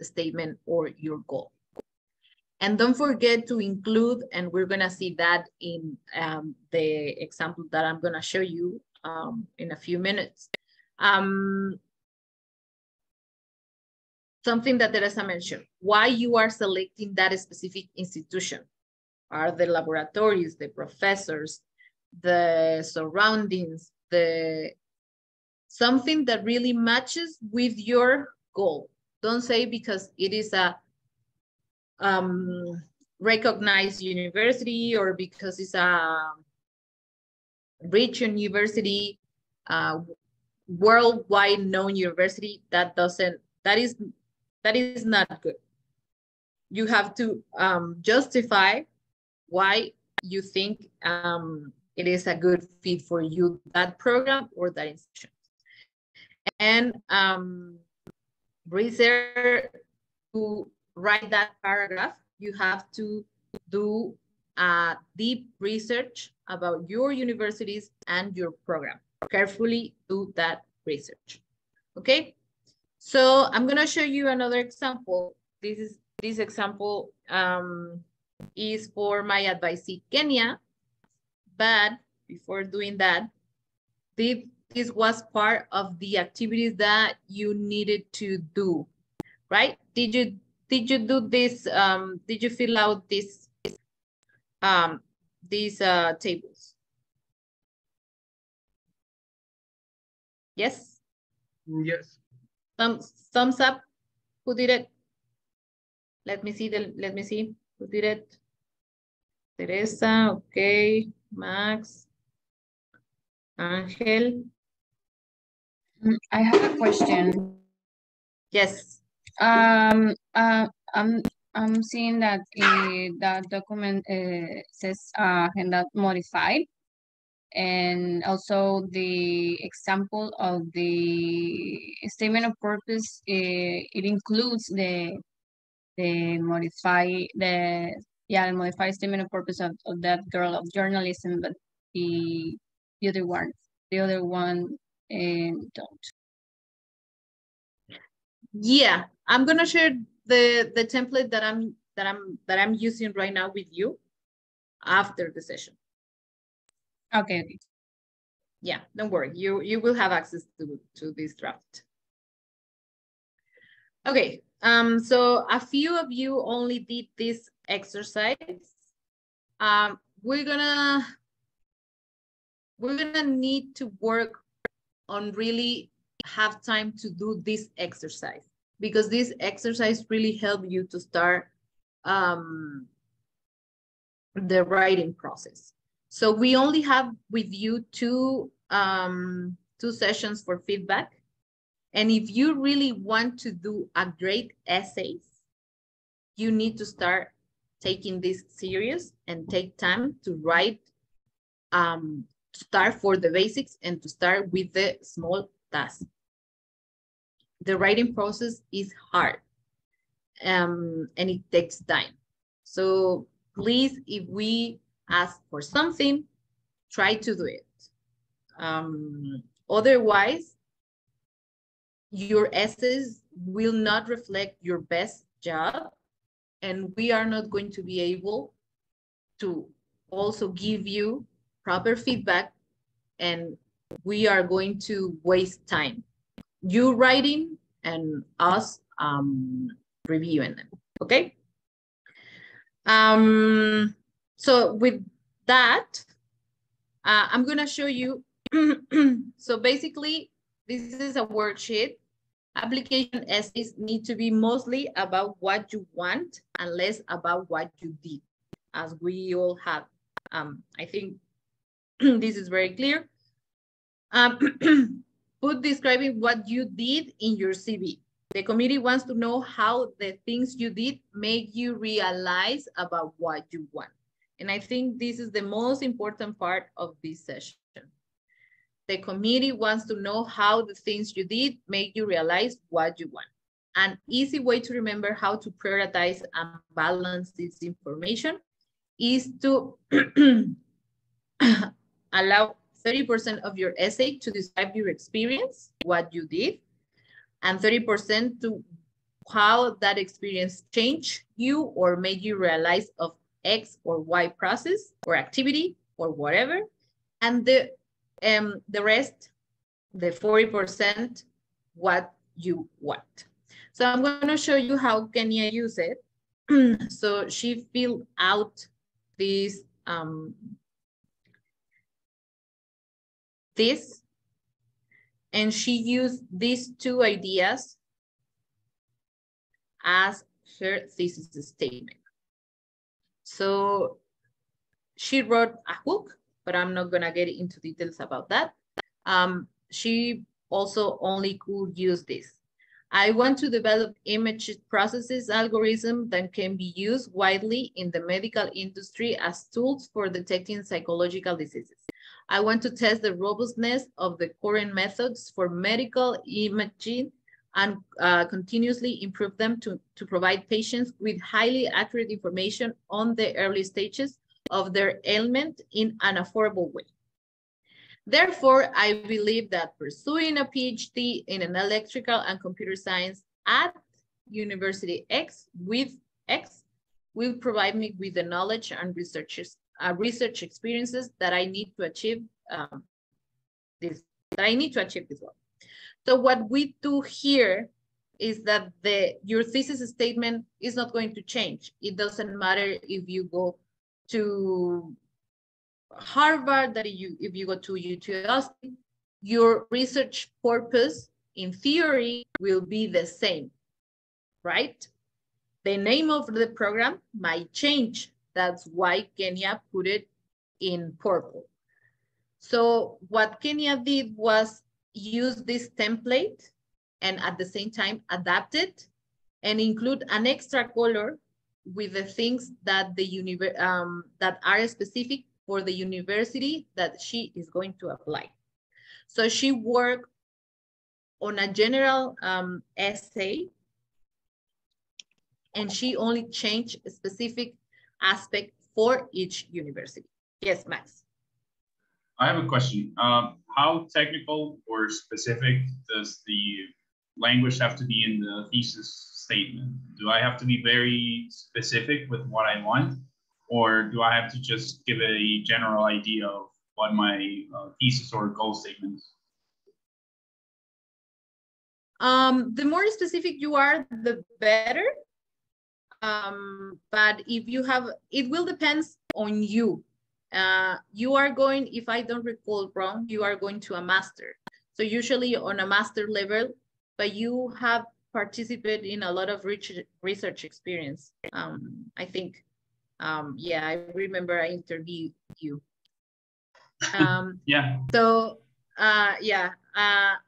statement or your goal. And don't forget to include, and we're gonna see that in the example that I'm gonna show you in a few minutes. Something that Teresa mentioned, why you are selecting that specific institution. Are the laboratories, the professors, the surroundings, something that really matches with your goal. Don't say because it is a recognized university or because it's a rich university, worldwide known university. That is not good. You have to justify why you think it is a good fit for you, that program or that institution. And research, to write that paragraph, you have to do deep research about your universities and your program. Carefully do that research. Okay, so I'm gonna show you another example. This example is for my advisee Kenya, but before doing that, this was part of the activities that you needed to do, right? Did you do this? Did you fill out these tables? Yes. Yes. Thumbs up. Who did it? Let me see who did it. Teresa, okay. Max, Angel. I have a question. Yes. I'm seeing that that document says agenda modified, and also the example of the statement of purpose. It includes the modified statement of purpose of that girl of journalism, but the other one don't. Yeah, I'm gonna share the template that I'm using right now with you after the session. Okay. Yeah, don't worry. You will have access to this draft. Okay. So a few of you only did this exercise. We're gonna need to work on really have time to do this exercise, because this exercise really help you to start the writing process. So we only have with you two sessions for feedback. And if you really want to do a great essays, you need to start taking this serious and take time to write, start for the basics and to start with the small tasks. The writing process is hard and it takes time. So please, if we ask for something, try to do it. Otherwise, your essays will not reflect your best job, and we are not going to be able to also give you proper feedback, and we are going to waste time. You writing and us reviewing them, okay? So with that, I'm gonna show you. So basically, this is a worksheet. Application essays need to be mostly about what you want and less about what you did, as we all have. I think this is very clear. Put describing what you did in your CV. The committee wants to know how the things you did make you realize about what you want. And I think this is the most important part of this session. The committee wants to know how the things you did make you realize what you want. An easy way to remember how to prioritize and balance this information is to allow 30% of your essay to describe your experience, what you did, and 30% to how that experience changed you or made you realize of X or Y process or activity or whatever. And the rest, the 40%, what you want. So I'm going to show you how Kenya use it. So she filled out this, and she used these two ideas as her thesis statement. So she wrote a hook, but I'm not gonna get into details about that. She also only could use this. I want to develop image processes algorithm that can be used widely in the medical industry as tools for detecting psychological diseases. I want to test the robustness of the current methods for medical imaging and continuously improve them to provide patients with highly accurate information on the early stages of their ailment in an affordable way. Therefore, I believe that pursuing a PhD in an electrical and computer science at University X with X will provide me with the knowledge and research experiences that I need to achieve this goal. So what we do here is that your thesis statement is not going to change. It doesn't matter if you go to Harvard, that if you go to UT Austin, your research purpose in theory will be the same, right? The name of the program might change. That's why Kenya put it in purple. So what Kenya did was use this template and at the same time adapt it and include an extra color with the things that that are specific for the university that she is going to apply. So she worked on a general essay, and she only changed a specific aspect for each university. Yes, Max. I have a question. How technical or specific does the language have to be in the thesis statement? Do I have to be very specific with what I want? Or do I have to just give a general idea of what my thesis or goal statement is? The more specific you are, the better. But if you have, it will depend on you. You are going, if I don't recall wrong, you are going to a master. So usually on a master level, but you have participated in a lot of research experience. I think. Yeah, I remember I interviewed you. Yeah. So,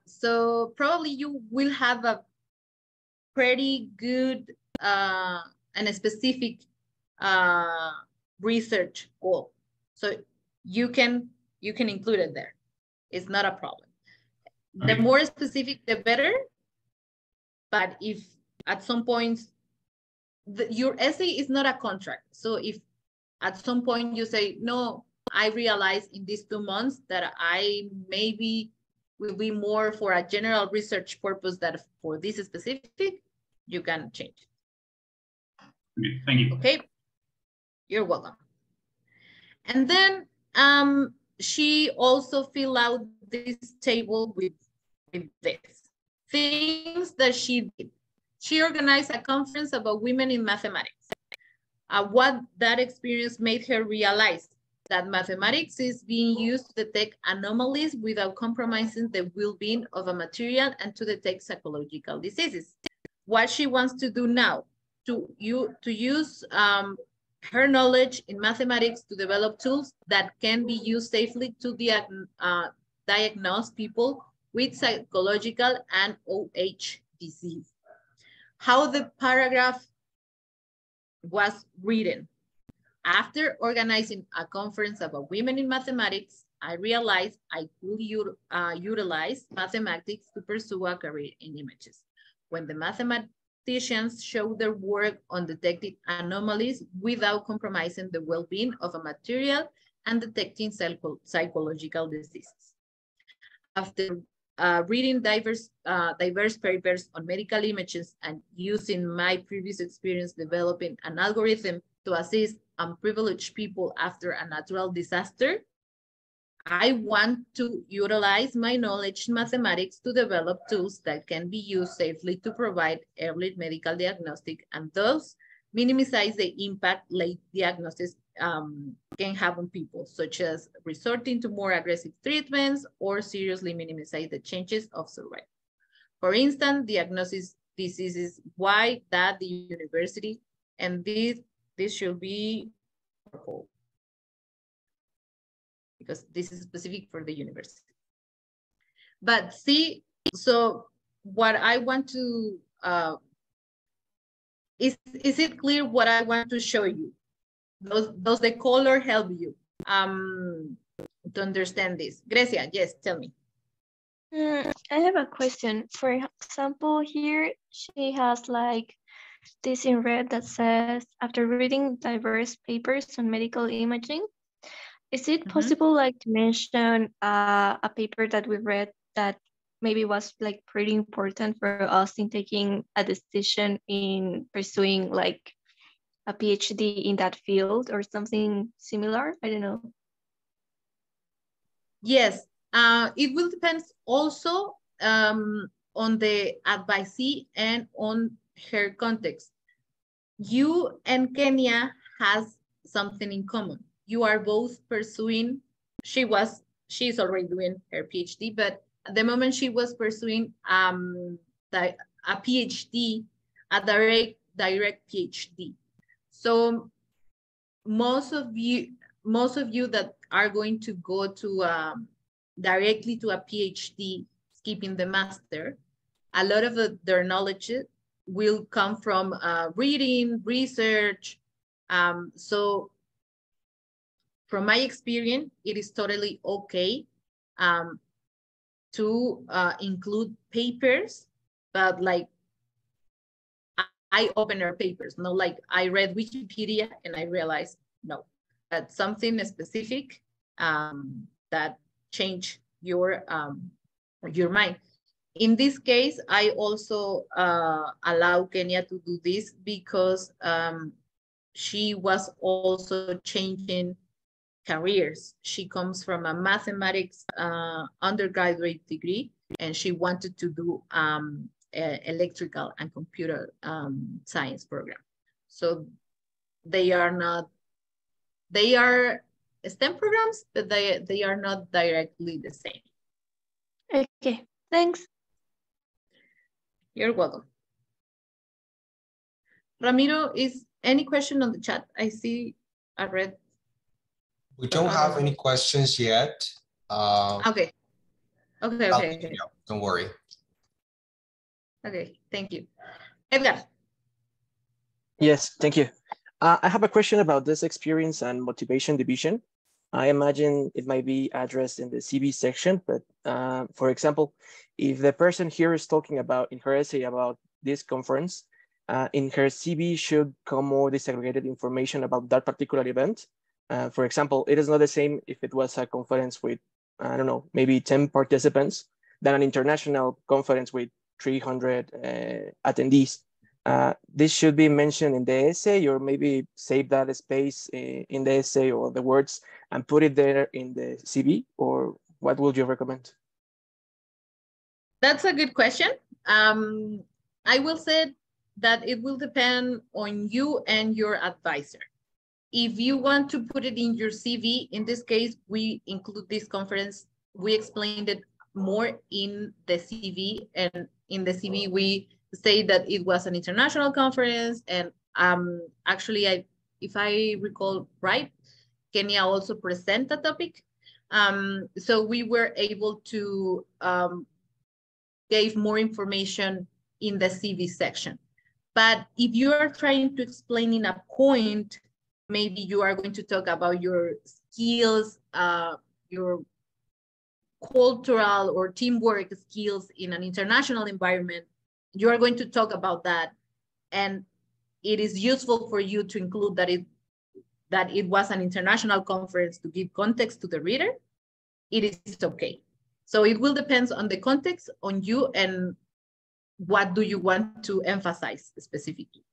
so probably you will have a pretty good and a specific research goal. So you can include it there. It's not a problem. Okay. The more specific, the better. But if at some point, your essay is not a contract. So if at some point you say, no, I realized in these 2 months that I maybe will be more for a general research purpose than for this specific, you can change. Okay, thank you. Okay, you're welcome. And then she also filled out this table with this. Things that she did. She organized a conference about women in mathematics. What that experience made her realize that mathematics is being used to detect anomalies without compromising the well-being of a material and to detect psychological diseases. What she wants to do now, to use her knowledge in mathematics to develop tools that can be used safely to diagnose people with psychological and OH disease. How the paragraph was written. After organizing a conference about women in mathematics, I realized I could utilize mathematics to pursue a career in images. When the mathematicians show their work on detecting anomalies without compromising the well-being of a material and detecting psychological diseases. After reading diverse papers on medical images and using my previous experience developing an algorithm to assist unprivileged people after a natural disaster, I want to utilize my knowledge in mathematics to develop tools that can be used safely to provide early medical diagnostic and thus minimize the impact late diagnosis can have on people, such as resorting to more aggressive treatments or seriously minimize the chances of survival. For instance, diagnosis this is why that the university, and this should be purple because this is specific for the university. But see, so what I want to, is it clear what I want to show you? Does the color help you to understand this? Grecia, yes, tell me. I have a question. For example, here she has like this in red that says, after reading diverse papers on medical imaging, is it possible like to mention a paper that we read that maybe was like pretty important for us in taking a decision in pursuing like a PhD in that field or something similar? I don't know. Yes, it will depend also on the advisee and on her context. You and Kenya has something in common. You are both pursuing, she's already doing her PhD, but at the moment she was pursuing a PhD, a direct PhD. So most of you that are going to go to directly to a PhD, skipping the master, a lot of their knowledge will come from reading, research. So from my experience, it is totally okay to include papers, but like eye-opener papers, not like I read Wikipedia and I realized, no, that's something specific that change your mind. In this case, I also allow Kenya to do this because she was also changing careers. She comes from a mathematics undergraduate degree, and she wanted to do electrical and computer science program. So they are STEM programs, but they are not directly the same. Okay, thanks. You're welcome. Ramiro, is any question on the chat? I see I read. We don't have any questions yet. Okay. Don't worry. Okay, thank you. Edgar. Yes, thank you. I have a question about this experience and motivation division. I imagine it might be addressed in the CV section, but for example, if the person here is talking about in her essay about this conference, in her CV should come more disaggregated information about that particular event. For example, it is not the same if it was a conference with, I don't know, maybe 10 participants than an international conference with 300 attendees. This should be mentioned in the essay, or maybe save that space in the essay or the words and put it there in the CV, or what would you recommend? That's a good question. I will say that it will depend on you and your advisor. If you want to put it in your CV, in this case, we include this conference. We explained it more in the CV, and in the CV, we say that it was an international conference. And actually, if I recall right, Kenya also present a topic. So we were able to give more information in the CV section. But if you are trying to explain in a point, maybe you are going to talk about your skills, your cultural or teamwork skills in an international environment, you are going to talk about that. And it is useful for you to include that it was an international conference to give context to the reader. It is okay. So it will depend on the context, on you, and what do you want to emphasize specifically.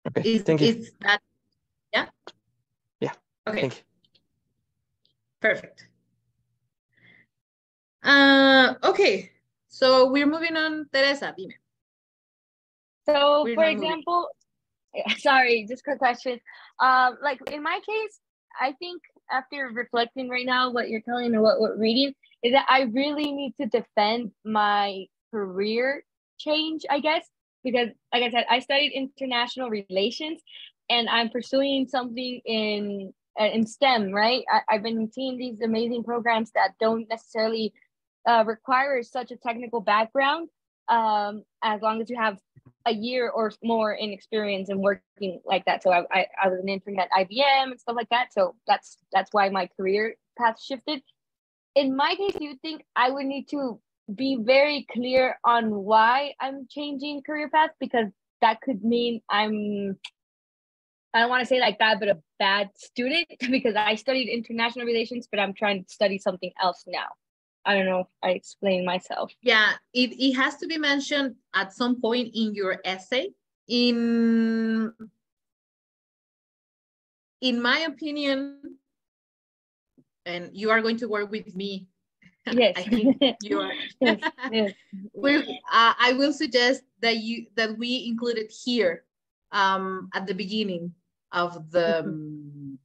Okay, thank you. Is that, yeah? Yeah, okay. Thank you. Perfect. Okay, so we're moving on. Teresa, dime. So for example, sorry, just quick question. Like in my case, I think after reflecting right now, what you're telling and what we're reading is that I really need to defend my career change, I guess, because like I said, I studied international relations and I'm pursuing something in STEM, right? I've been seeing these amazing programs that don't necessarily require such a technical background, as long as you have a year or more in experience and working like that. So I was an intern at IBM and stuff like that. So that's why my career path shifted. In my case, do you think I would need to be very clear on why I'm changing career path? Because that could mean I don't want to say like that, but a bad student, because I studied international relations, but I'm trying to study something else now. I don't know if I explained myself. Yeah, it has to be mentioned at some point in your essay. In my opinion, and you are going to work with me. Yes. I think you are. Yes. Yes. I will suggest that we include it here at the beginning of the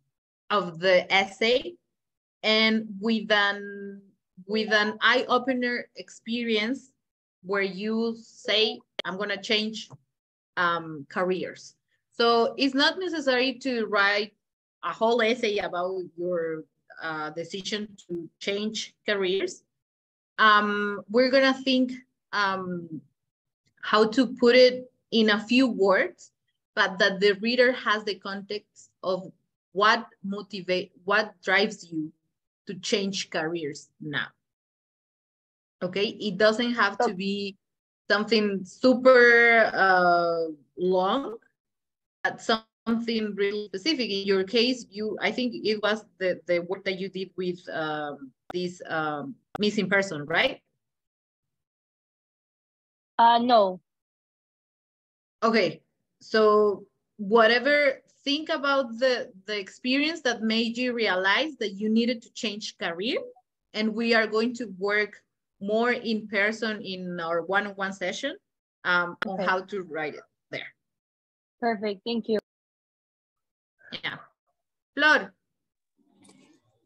essay, and with an eye-opener experience where you say, I'm gonna change careers. So it's not necessary to write a whole essay about your decision to change careers. We're gonna think how to put it in a few words, but that the reader has the context of what drives you to change careers now. Okay, it doesn't have to be something super long, but something really specific. In your case, I think it was the work that you did with this missing person, right? No. Okay, so think about the experience that made you realize that you needed to change career, and we are going to work more in person in our one-on-one session on how to write it there. Perfect, thank you. Yeah. Flor.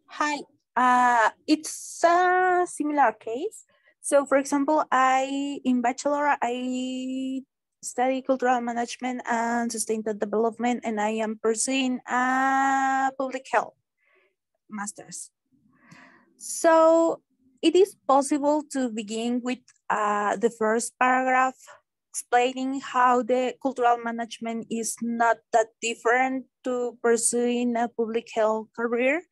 Hi, it's a similar case. So for example, in bachelor, I study cultural management and sustainable development, and I am pursuing a public health master's. So it is possible to begin with the first paragraph explaining how the cultural management is not that different to pursuing a public health career,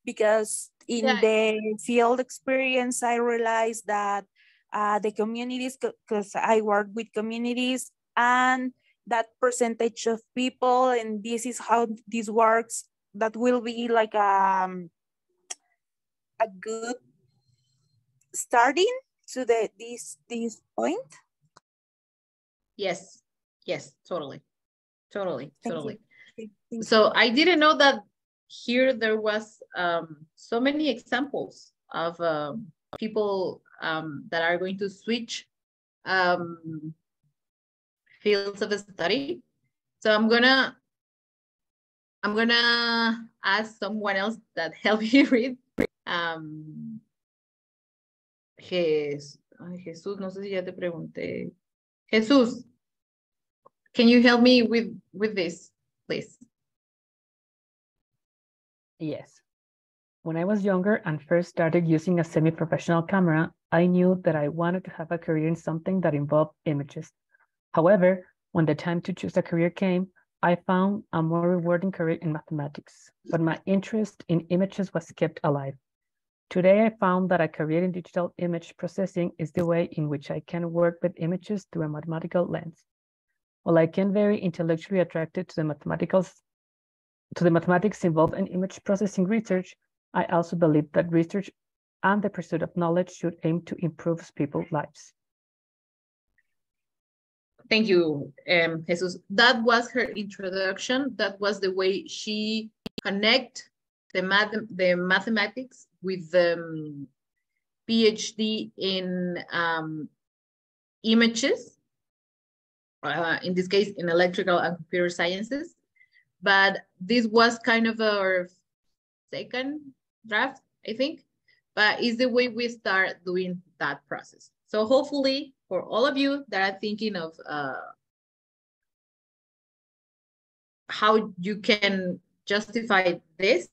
because in the field experience, I realized that the communities, because I work with communities, and that percentage of people, and this is how this works, that will be like a good starting to this point. Yes, totally. Thank you. So I didn't know that here there was so many examples of people that are going to switch fields of study. So I'm gonna ask someone else that help me read. Jesús, no sé si ya te pregunté. Jesús, can you help me with this, please? Yes. When I was younger and first started using a semi-professional camera, I knew that I wanted to have a career in something that involved images. However, when the time to choose a career came, I found a more rewarding career in mathematics, but my interest in images was kept alive. Today, I found that a career in digital image processing is the way in which I can work with images through a mathematical lens. While I can very intellectually attracted to the mathematics involved in image processing research, I also believe that research and the pursuit of knowledge should aim to improve people's lives. Thank you, Jesus. That was her introduction. That was the way she connect the mathematics with the PhD in images, in this case, in electrical and computer sciences. But this was kind of our second draft, I think, but it's the way we start doing that process. So hopefully for all of you that are thinking of how you can justify this,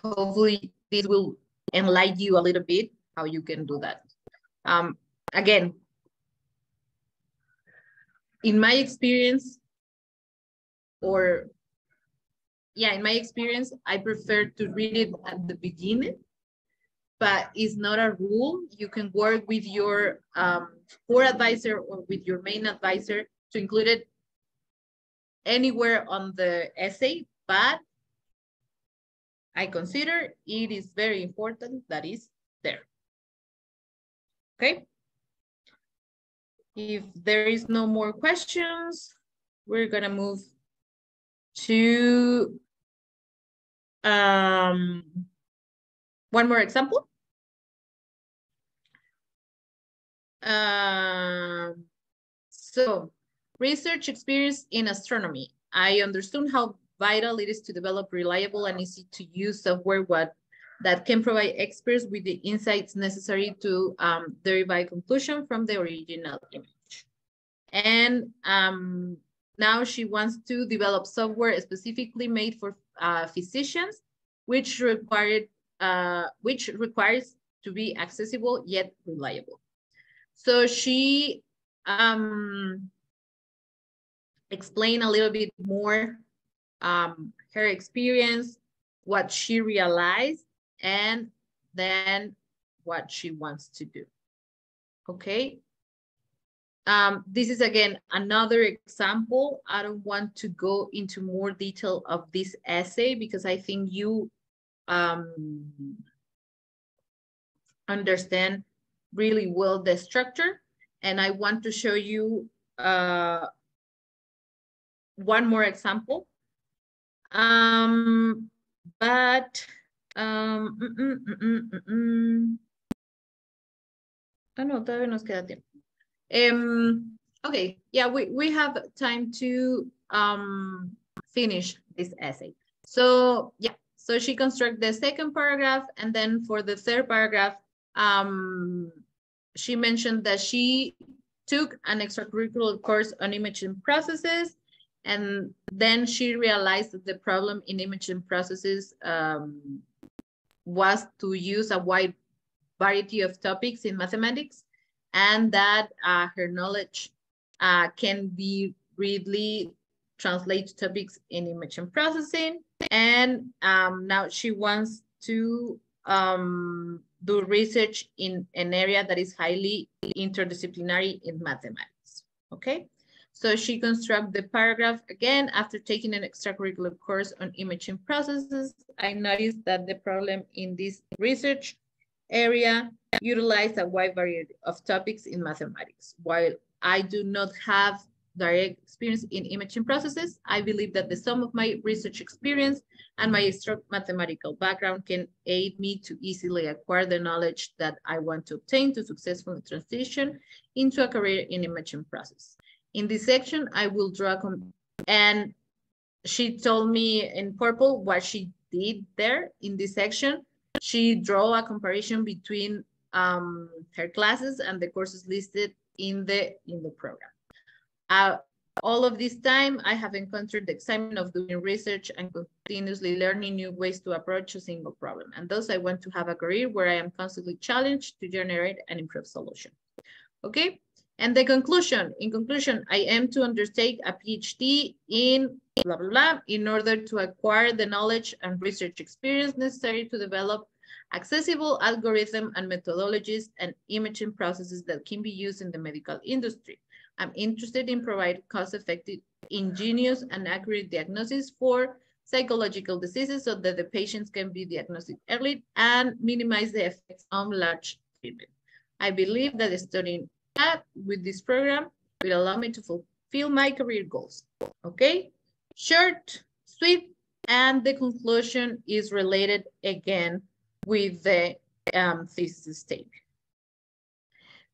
hopefully this will enlighten you a little bit how you can do that. Again, in my experience, in my experience, I prefer to read it at the beginning, but it's not a rule. You can work with your core advisor or with your main advisor to include it anywhere on the essay, but I consider it is very important that it's there. Okay. If there is no more questions, we're gonna move to one more example. So research experience in astronomy. I understood how vital it is to develop reliable and easy to use software that can provide experts with the insights necessary to derive a conclusion from the original image. And now she wants to develop software specifically made for physicians, which requires to be accessible yet reliable. So she explained a little bit more her experience, what she realized, and then what she wants to do. Okay. This is again another example. I don't want to go into more detail of this essay because I think you understand really well the structure, and I want to show you one more example. No, todavía nos queda tiempo. Okay, yeah, we have time to finish this essay. So yeah, so she constructed the second paragraph, and then for the third paragraph, she mentioned that she took an extracurricular course on imaging processes, and then she realized that the problem in imaging processes was to use a wide variety of topics in mathematics, and that her knowledge can be readily translated to topics in imaging processing. And now she wants to do research in an area that is highly interdisciplinary in mathematics. Okay, so she constructs the paragraph again. After taking an extracurricular course on imaging processes, I noticed that the problem in this research area utilized a wide variety of topics in mathematics. While I do not have direct experience in imaging processes, I believe that the sum of my research experience and my strong mathematical background can aid me to easily acquire the knowledge that I want to obtain to successfully transition into a career in imaging process. In this section, I will draw, and she told me in purple what she did there in this section. She drew a comparison between her classes and the courses listed in the program. All of this time, I have encountered the excitement of doing research and continuously learning new ways to approach a single problem. And thus, I want to have a career where I am constantly challenged to generate and improve solutions. Okay, and the conclusion. In conclusion, I am to undertake a PhD in blah, blah, blah, in order to acquire the knowledge and research experience necessary to develop accessible algorithms and methodologies and imaging processes that can be used in the medical industry. I'm interested in providing cost-effective, ingenious, and accurate diagnosis for psychological diseases so that the patients can be diagnosed early and minimize the effects on large treatment. I believe that studying that with this program will allow me to fulfill my career goals. Okay, short, sweet, and the conclusion is related again with the thesis statement.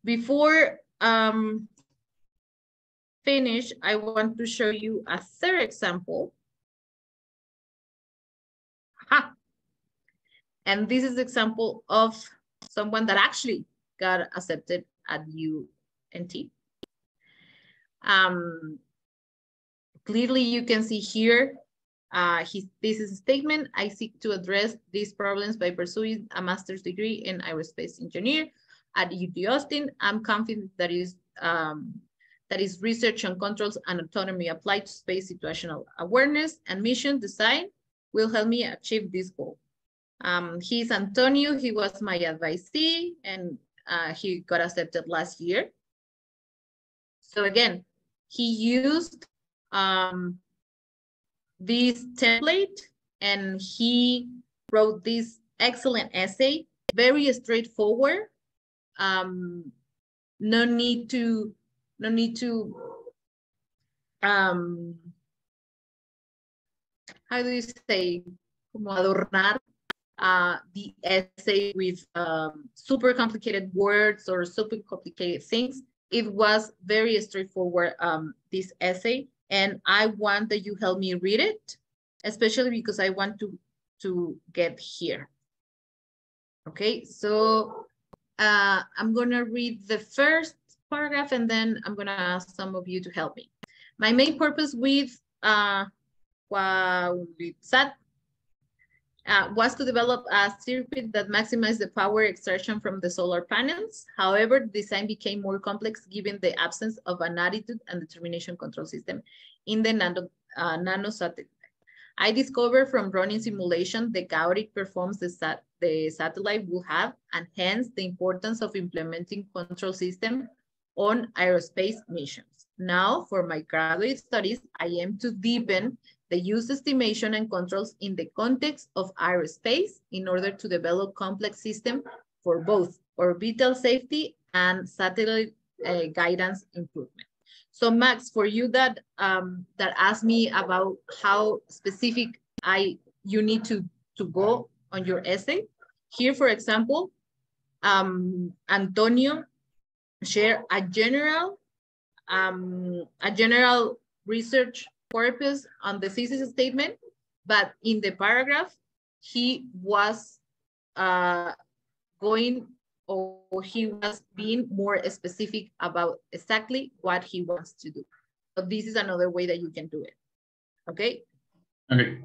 Before finish, I want to show you a third example. And this is the example of someone that actually got accepted at UNT. Clearly, you can see here his thesis statement. I seek to address these problems by pursuing a master's degree in aerospace engineer at UT Austin. I'm confident that is research on controls and autonomy applied to space situational awareness and mission design will help me achieve this goal. He's Antonio. He was my advisee, and he got accepted last year. So again, he used this template, and he wrote this excellent essay, very straightforward. No need to how do you say, como adornar the essay with super complicated words or super complicated things. It was very straightforward, this essay, and I want that you help me read it, especially because I want to get here. Okay, so I'm gonna read the first paragraph, and then I'm gonna ask some of you to help me. My main purpose with WaLITSat was to develop a circuit that maximized the power extraction from the solar panels. However, the design became more complex given the absence of an attitude and determination control system in the nano satellite. I discovered from running simulation the chaotic performance the satellite will have, and hence the importance of implementing control system on aerospace missions. Now, for my graduate studies, I aim to deepen the use estimation and controls in the context of aerospace in order to develop complex systems for both orbital safety and satellite guidance improvement. So Max, for you that asked me about how specific you need to go on your essay, here, for example, Antonio shared a general research purpose on the thesis statement, but in the paragraph, he was being more specific about exactly what he wants to do. So this is another way that you can do it. Okay? Okay.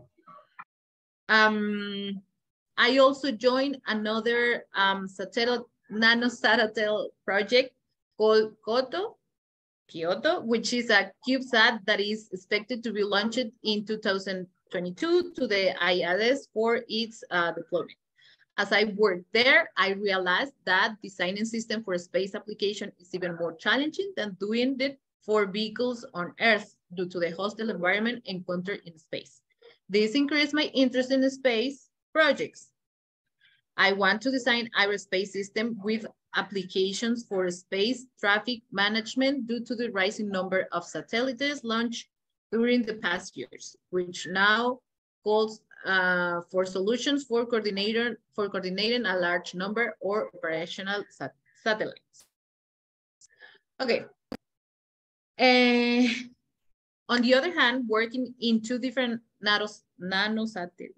I also joined another nanosatellite project called Kyoto, which is a CubeSat that is expected to be launched in 2022 to the ISS for its deployment. As I worked there, I realized that designing system for space application is even more challenging than doing it for vehicles on Earth due to the hostile environment encountered in space. This increased my interest in space projects. I want to design aerospace system with applications for space traffic management due to the rising number of satellites launched during the past years, which now calls for solutions for coordinating a large number of operational satellites. Okay. On the other hand, working in two different nanosatellites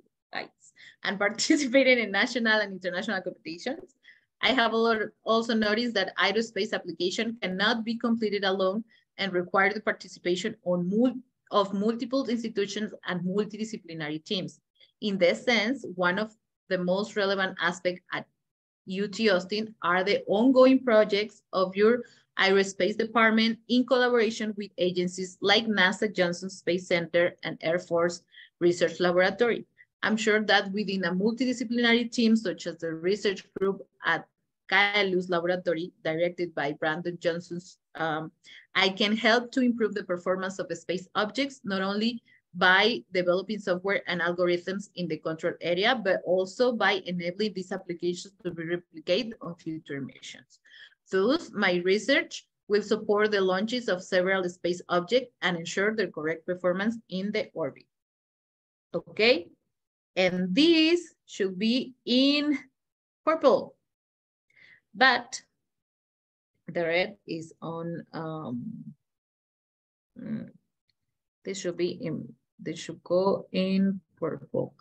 and participating in national and international competitions, I have also noticed that aerospace application cannot be completed alone and require the participation of multiple institutions and multidisciplinary teams. In this sense, one of the most relevant aspects at UT Austin are the ongoing projects of your aerospace department in collaboration with agencies like NASA Johnson Space Center and Air Force Research Laboratory. I'm sure that within a multidisciplinary team, such as the research group at Kaelus Laboratory, directed by Brandon Johnson, I can help to improve the performance of the space objects, not only by developing software and algorithms in the control area, but also by enabling these applications to be replicated on future missions. Thus, my research will support the launches of several space objects and ensure their correct performance in the orbit. Okay, and this should be in purple, but the red is on, this should go in purple.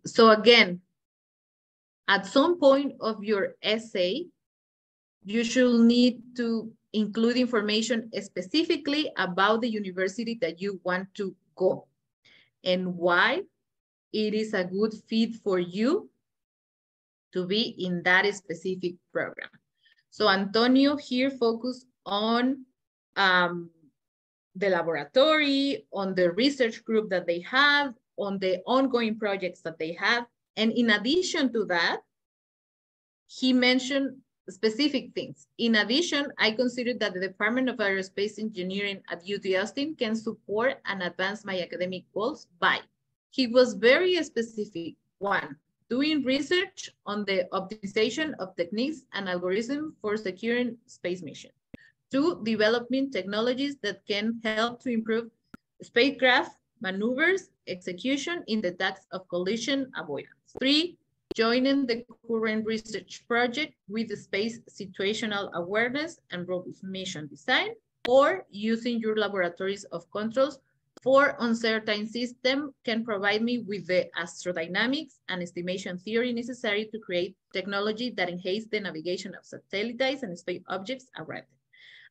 So again, at some point of your essay, you should need to include information specifically about the university that you want to go and why it is a good fit for you to be in that specific program. So Antonio here focused on the laboratory, on the research group that they have, on the ongoing projects that they have. And in addition to that, he mentioned specific things. In addition, I consider that the Department of Aerospace Engineering at UT Austin can support and advance my academic goals by, he was very specific. 1, doing research on the optimization of techniques and algorithms for securing space missions. 2, developing technologies that can help to improve spacecraft maneuvers, execution in the task of collision avoidance. 3, joining the current research project with the space situational awareness and robust mission design, or using your laboratories of controls for uncertain system can provide me with the astrodynamics and estimation theory necessary to create technology that enhances the navigation of satellites and space objects around them.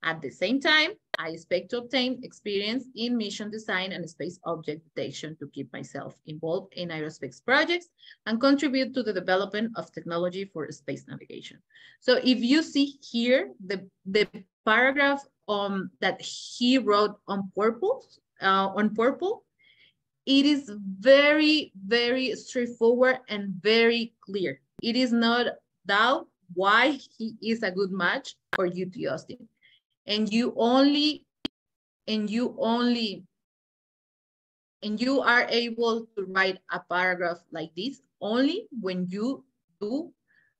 At the same time, I expect to obtain experience in mission design and space object detection to keep myself involved in aerospace projects and contribute to the development of technology for space navigation. So if you see here, the paragraph that he wrote on purple, it is very, very straightforward and very clear. It is not doubt why he is a good match for UT Austin. And you are able to write a paragraph like this only when you do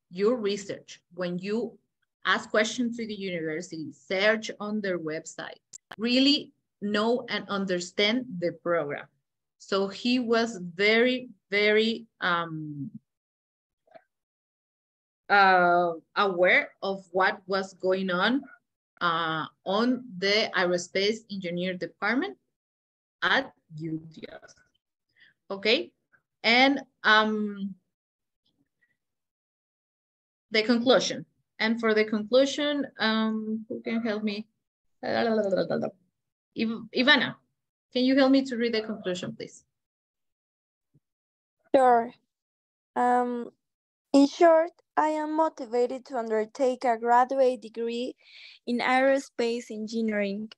your research, when you ask questions to the university, search on their website, really know and understand the program. So he was very, very aware of what was going on the aerospace engineer department at UT. Okay, and the conclusion. And for the conclusion, who can help me? Ivana, can you help me to read the conclusion, please? Sure. In short, I am motivated to undertake a graduate degree in aerospace engineering.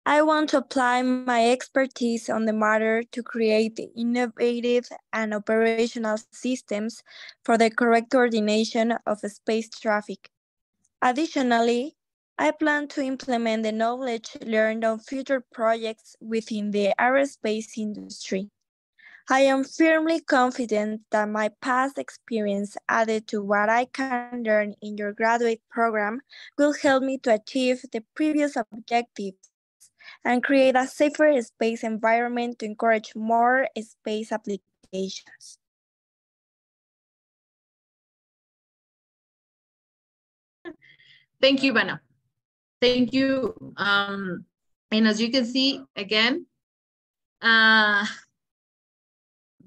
I want to apply my expertise on the matter to create innovative and operational systems for the correct coordination of space traffic. Additionally, I plan to implement the knowledge learned on future projects within the aerospace industry. I am firmly confident that my past experience added to what I can learn in your graduate program will help me to achieve the previous objectives and create a safer space environment to encourage more space applications. Thank you, Ivana. Thank you. And as you can see, again,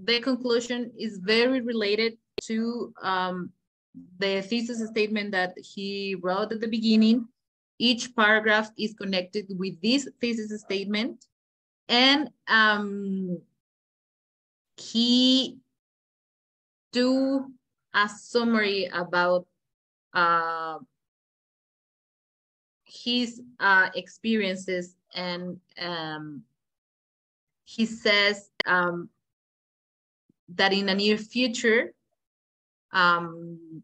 the conclusion is very related to the thesis statement that he wrote at the beginning. Each paragraph is connected with this thesis statement. And he do a summary about his experiences, and he says that in the near future,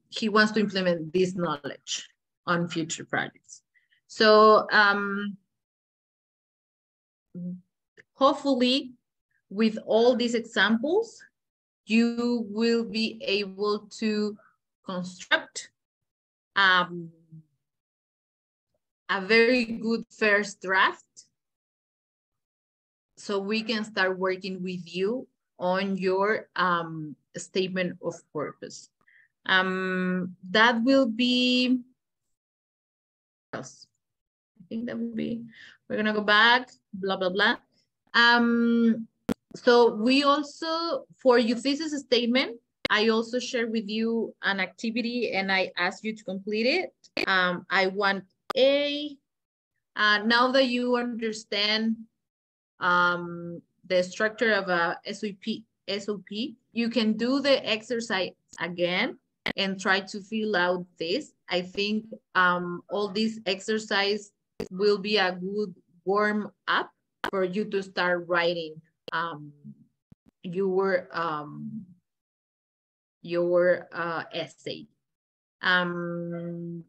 he wants to implement this knowledge on future projects. So hopefully with all these examples, you will be able to construct a very good first draft so we can start working with you on your statement of purpose. That will be, I think that will be, we're gonna go back, blah, blah, blah. So we also, for your thesis statement, I also share with you an activity and I ask you to complete it. I want A. Now that you understand the structure of a SOP, you can do the exercise again and try to fill out this. I think all these exercise will be a good warm up for you to start writing your essay. And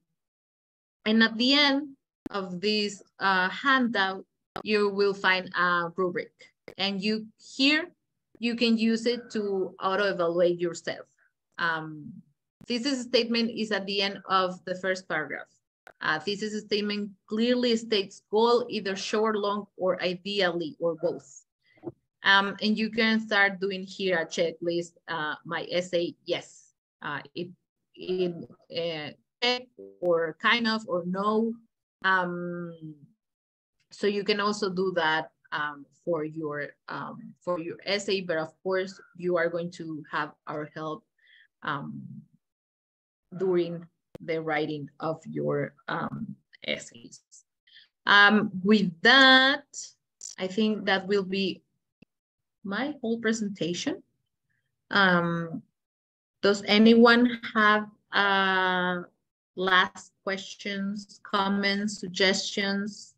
at the end of this handout, you will find a rubric, and here you can use it to auto-evaluate yourself. Thesis statement is at the end of the first paragraph. Thesis statement clearly states goal, either short, long, or ideally, or both. And you can start doing here a checklist. My essay, yes, it check, or kind of, or no. So you can also do that for your essay, but of course you are going to have our help during the writing of your essays. With that, I think that will be my whole presentation. Does anyone have last questions, comments, suggestions,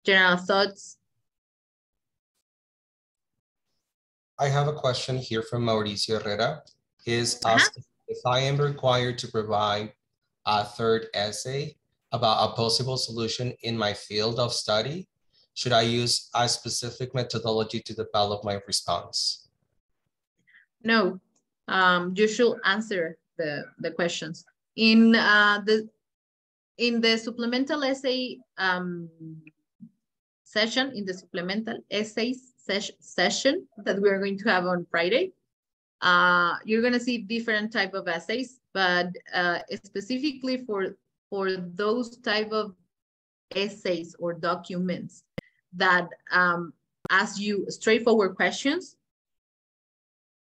general thoughts? I have a question here from Mauricio Herrera. He is asking if I am required to provide a third essay about a possible solution in my field of study, should I use a specific methodology to develop my response? No, you should answer the questions. In the supplemental essay session, in the supplemental essays session that we are going to have on Friday, you're going to see different type of essays, but specifically for those type of essays or documents that ask you straightforward questions,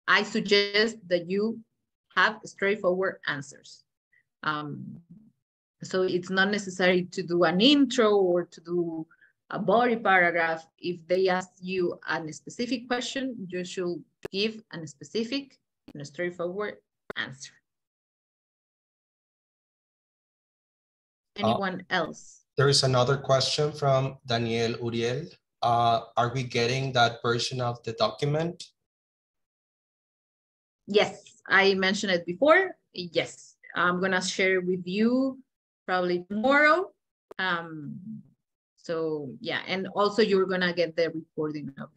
I suggest that you have straightforward answers. So it's not necessary to do an intro or to do a body paragraph. If they ask you a specific question, you should give a specific and a straightforward answer. Anyone else? There is another question from Daniel Uriel. Are we getting that version of the document? Yes, I mentioned it before. Yes, I'm gonna share with you probably tomorrow. So yeah, and also you're gonna get the recording of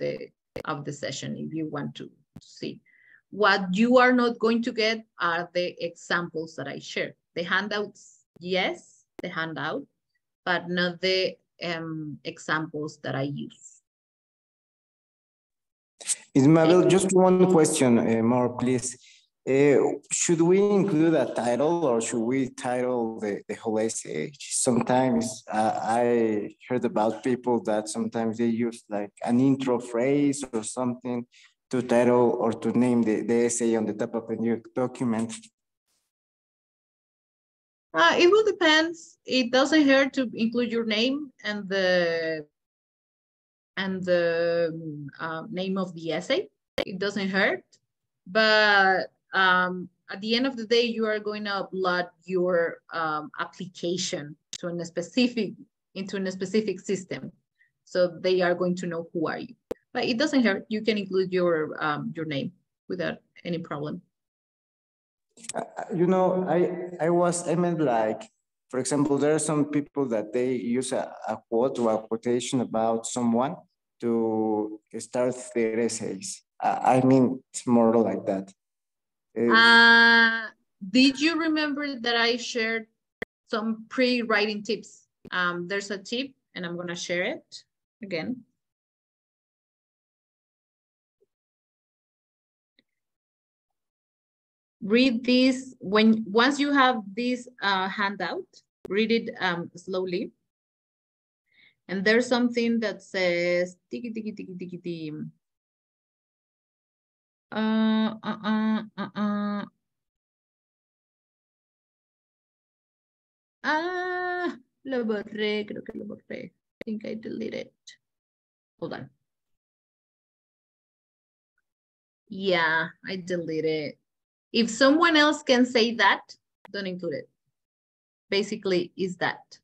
the session if you want to see. What you are not going to get are the examples that I share. The handouts, yes, the handout, but not the examples that I use. Ismael, just one question more, please. Should we include a title or should we title the whole essay? Sometimes I heard about people that sometimes they use like an intro phrase or something to title or to name the essay on the top of a new document. It will depend. It doesn't hurt to include your name and the name of the essay. It doesn't hurt, but at the end of the day, you are going to upload your application to into a specific system, so they are going to know who are you. But it doesn't hurt. You can include your name without any problem. You know, I meant like, for example, there are some people that they use a quote or a quotation about someone to start their essays. I mean, it's more like that. Did you remember that I shared some pre-writing tips? There's a tip, and I'm gonna share it again. Read this once you have this handout, read it slowly. And there's something that says tiki tiki tiki tiki tiki. Lo borré, creo que lo borré. I think I deleted it. Hold on. Yeah, I deleted it. If someone else can say that, don't include it. Basically, is that.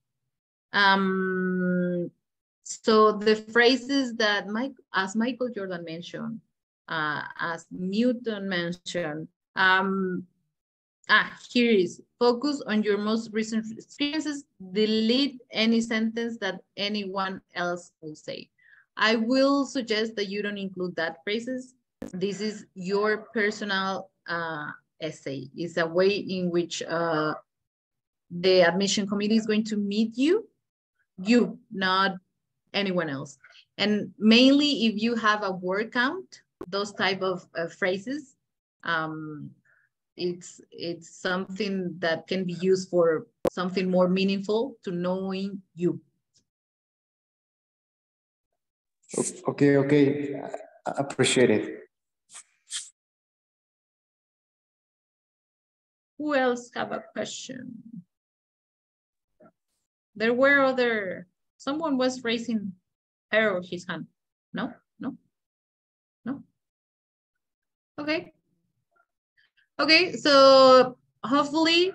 So the phrases that as Michael Jordan mentioned, as Newton mentioned, here is focus on your most recent experiences, delete any sentence that anyone else will say. I will suggest that you don't include that phrases. This is your personal essay. It's a way in which the admission committee is going to meet you, not anyone else. And mainly if you have a word count, those type of phrases, it's something that can be used for something more meaningful to knowing you. Okay. I appreciate it. Who else have a question? There were someone was raising her or his hand. No? Okay, so hopefully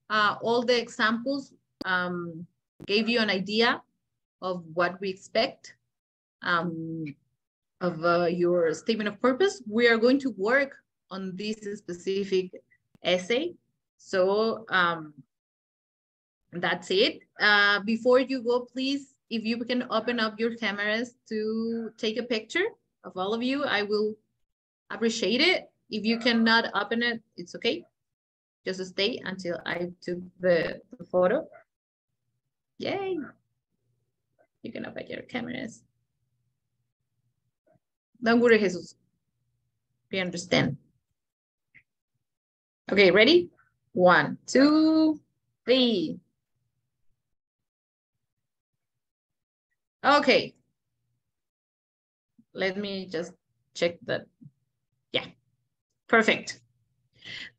all the examples gave you an idea of what we expect of your statement of purpose. We are going to work on this specific essay. So that's it. Before you go, please, if you can open up your cameras to take a picture of all of you, I will appreciate it. If you cannot open it, it's okay. Just stay until I took the photo. Yay. You can open your cameras. Don't worry, Jesus. We understand. Okay, ready? 1, 2, 3. Okay. Let me just check that. Yeah, perfect.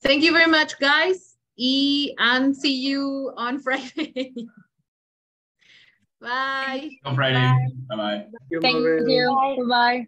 Thank you very much, guys. And see you on Friday. Bye. On Friday. Bye-bye. Thank you. Bye-bye.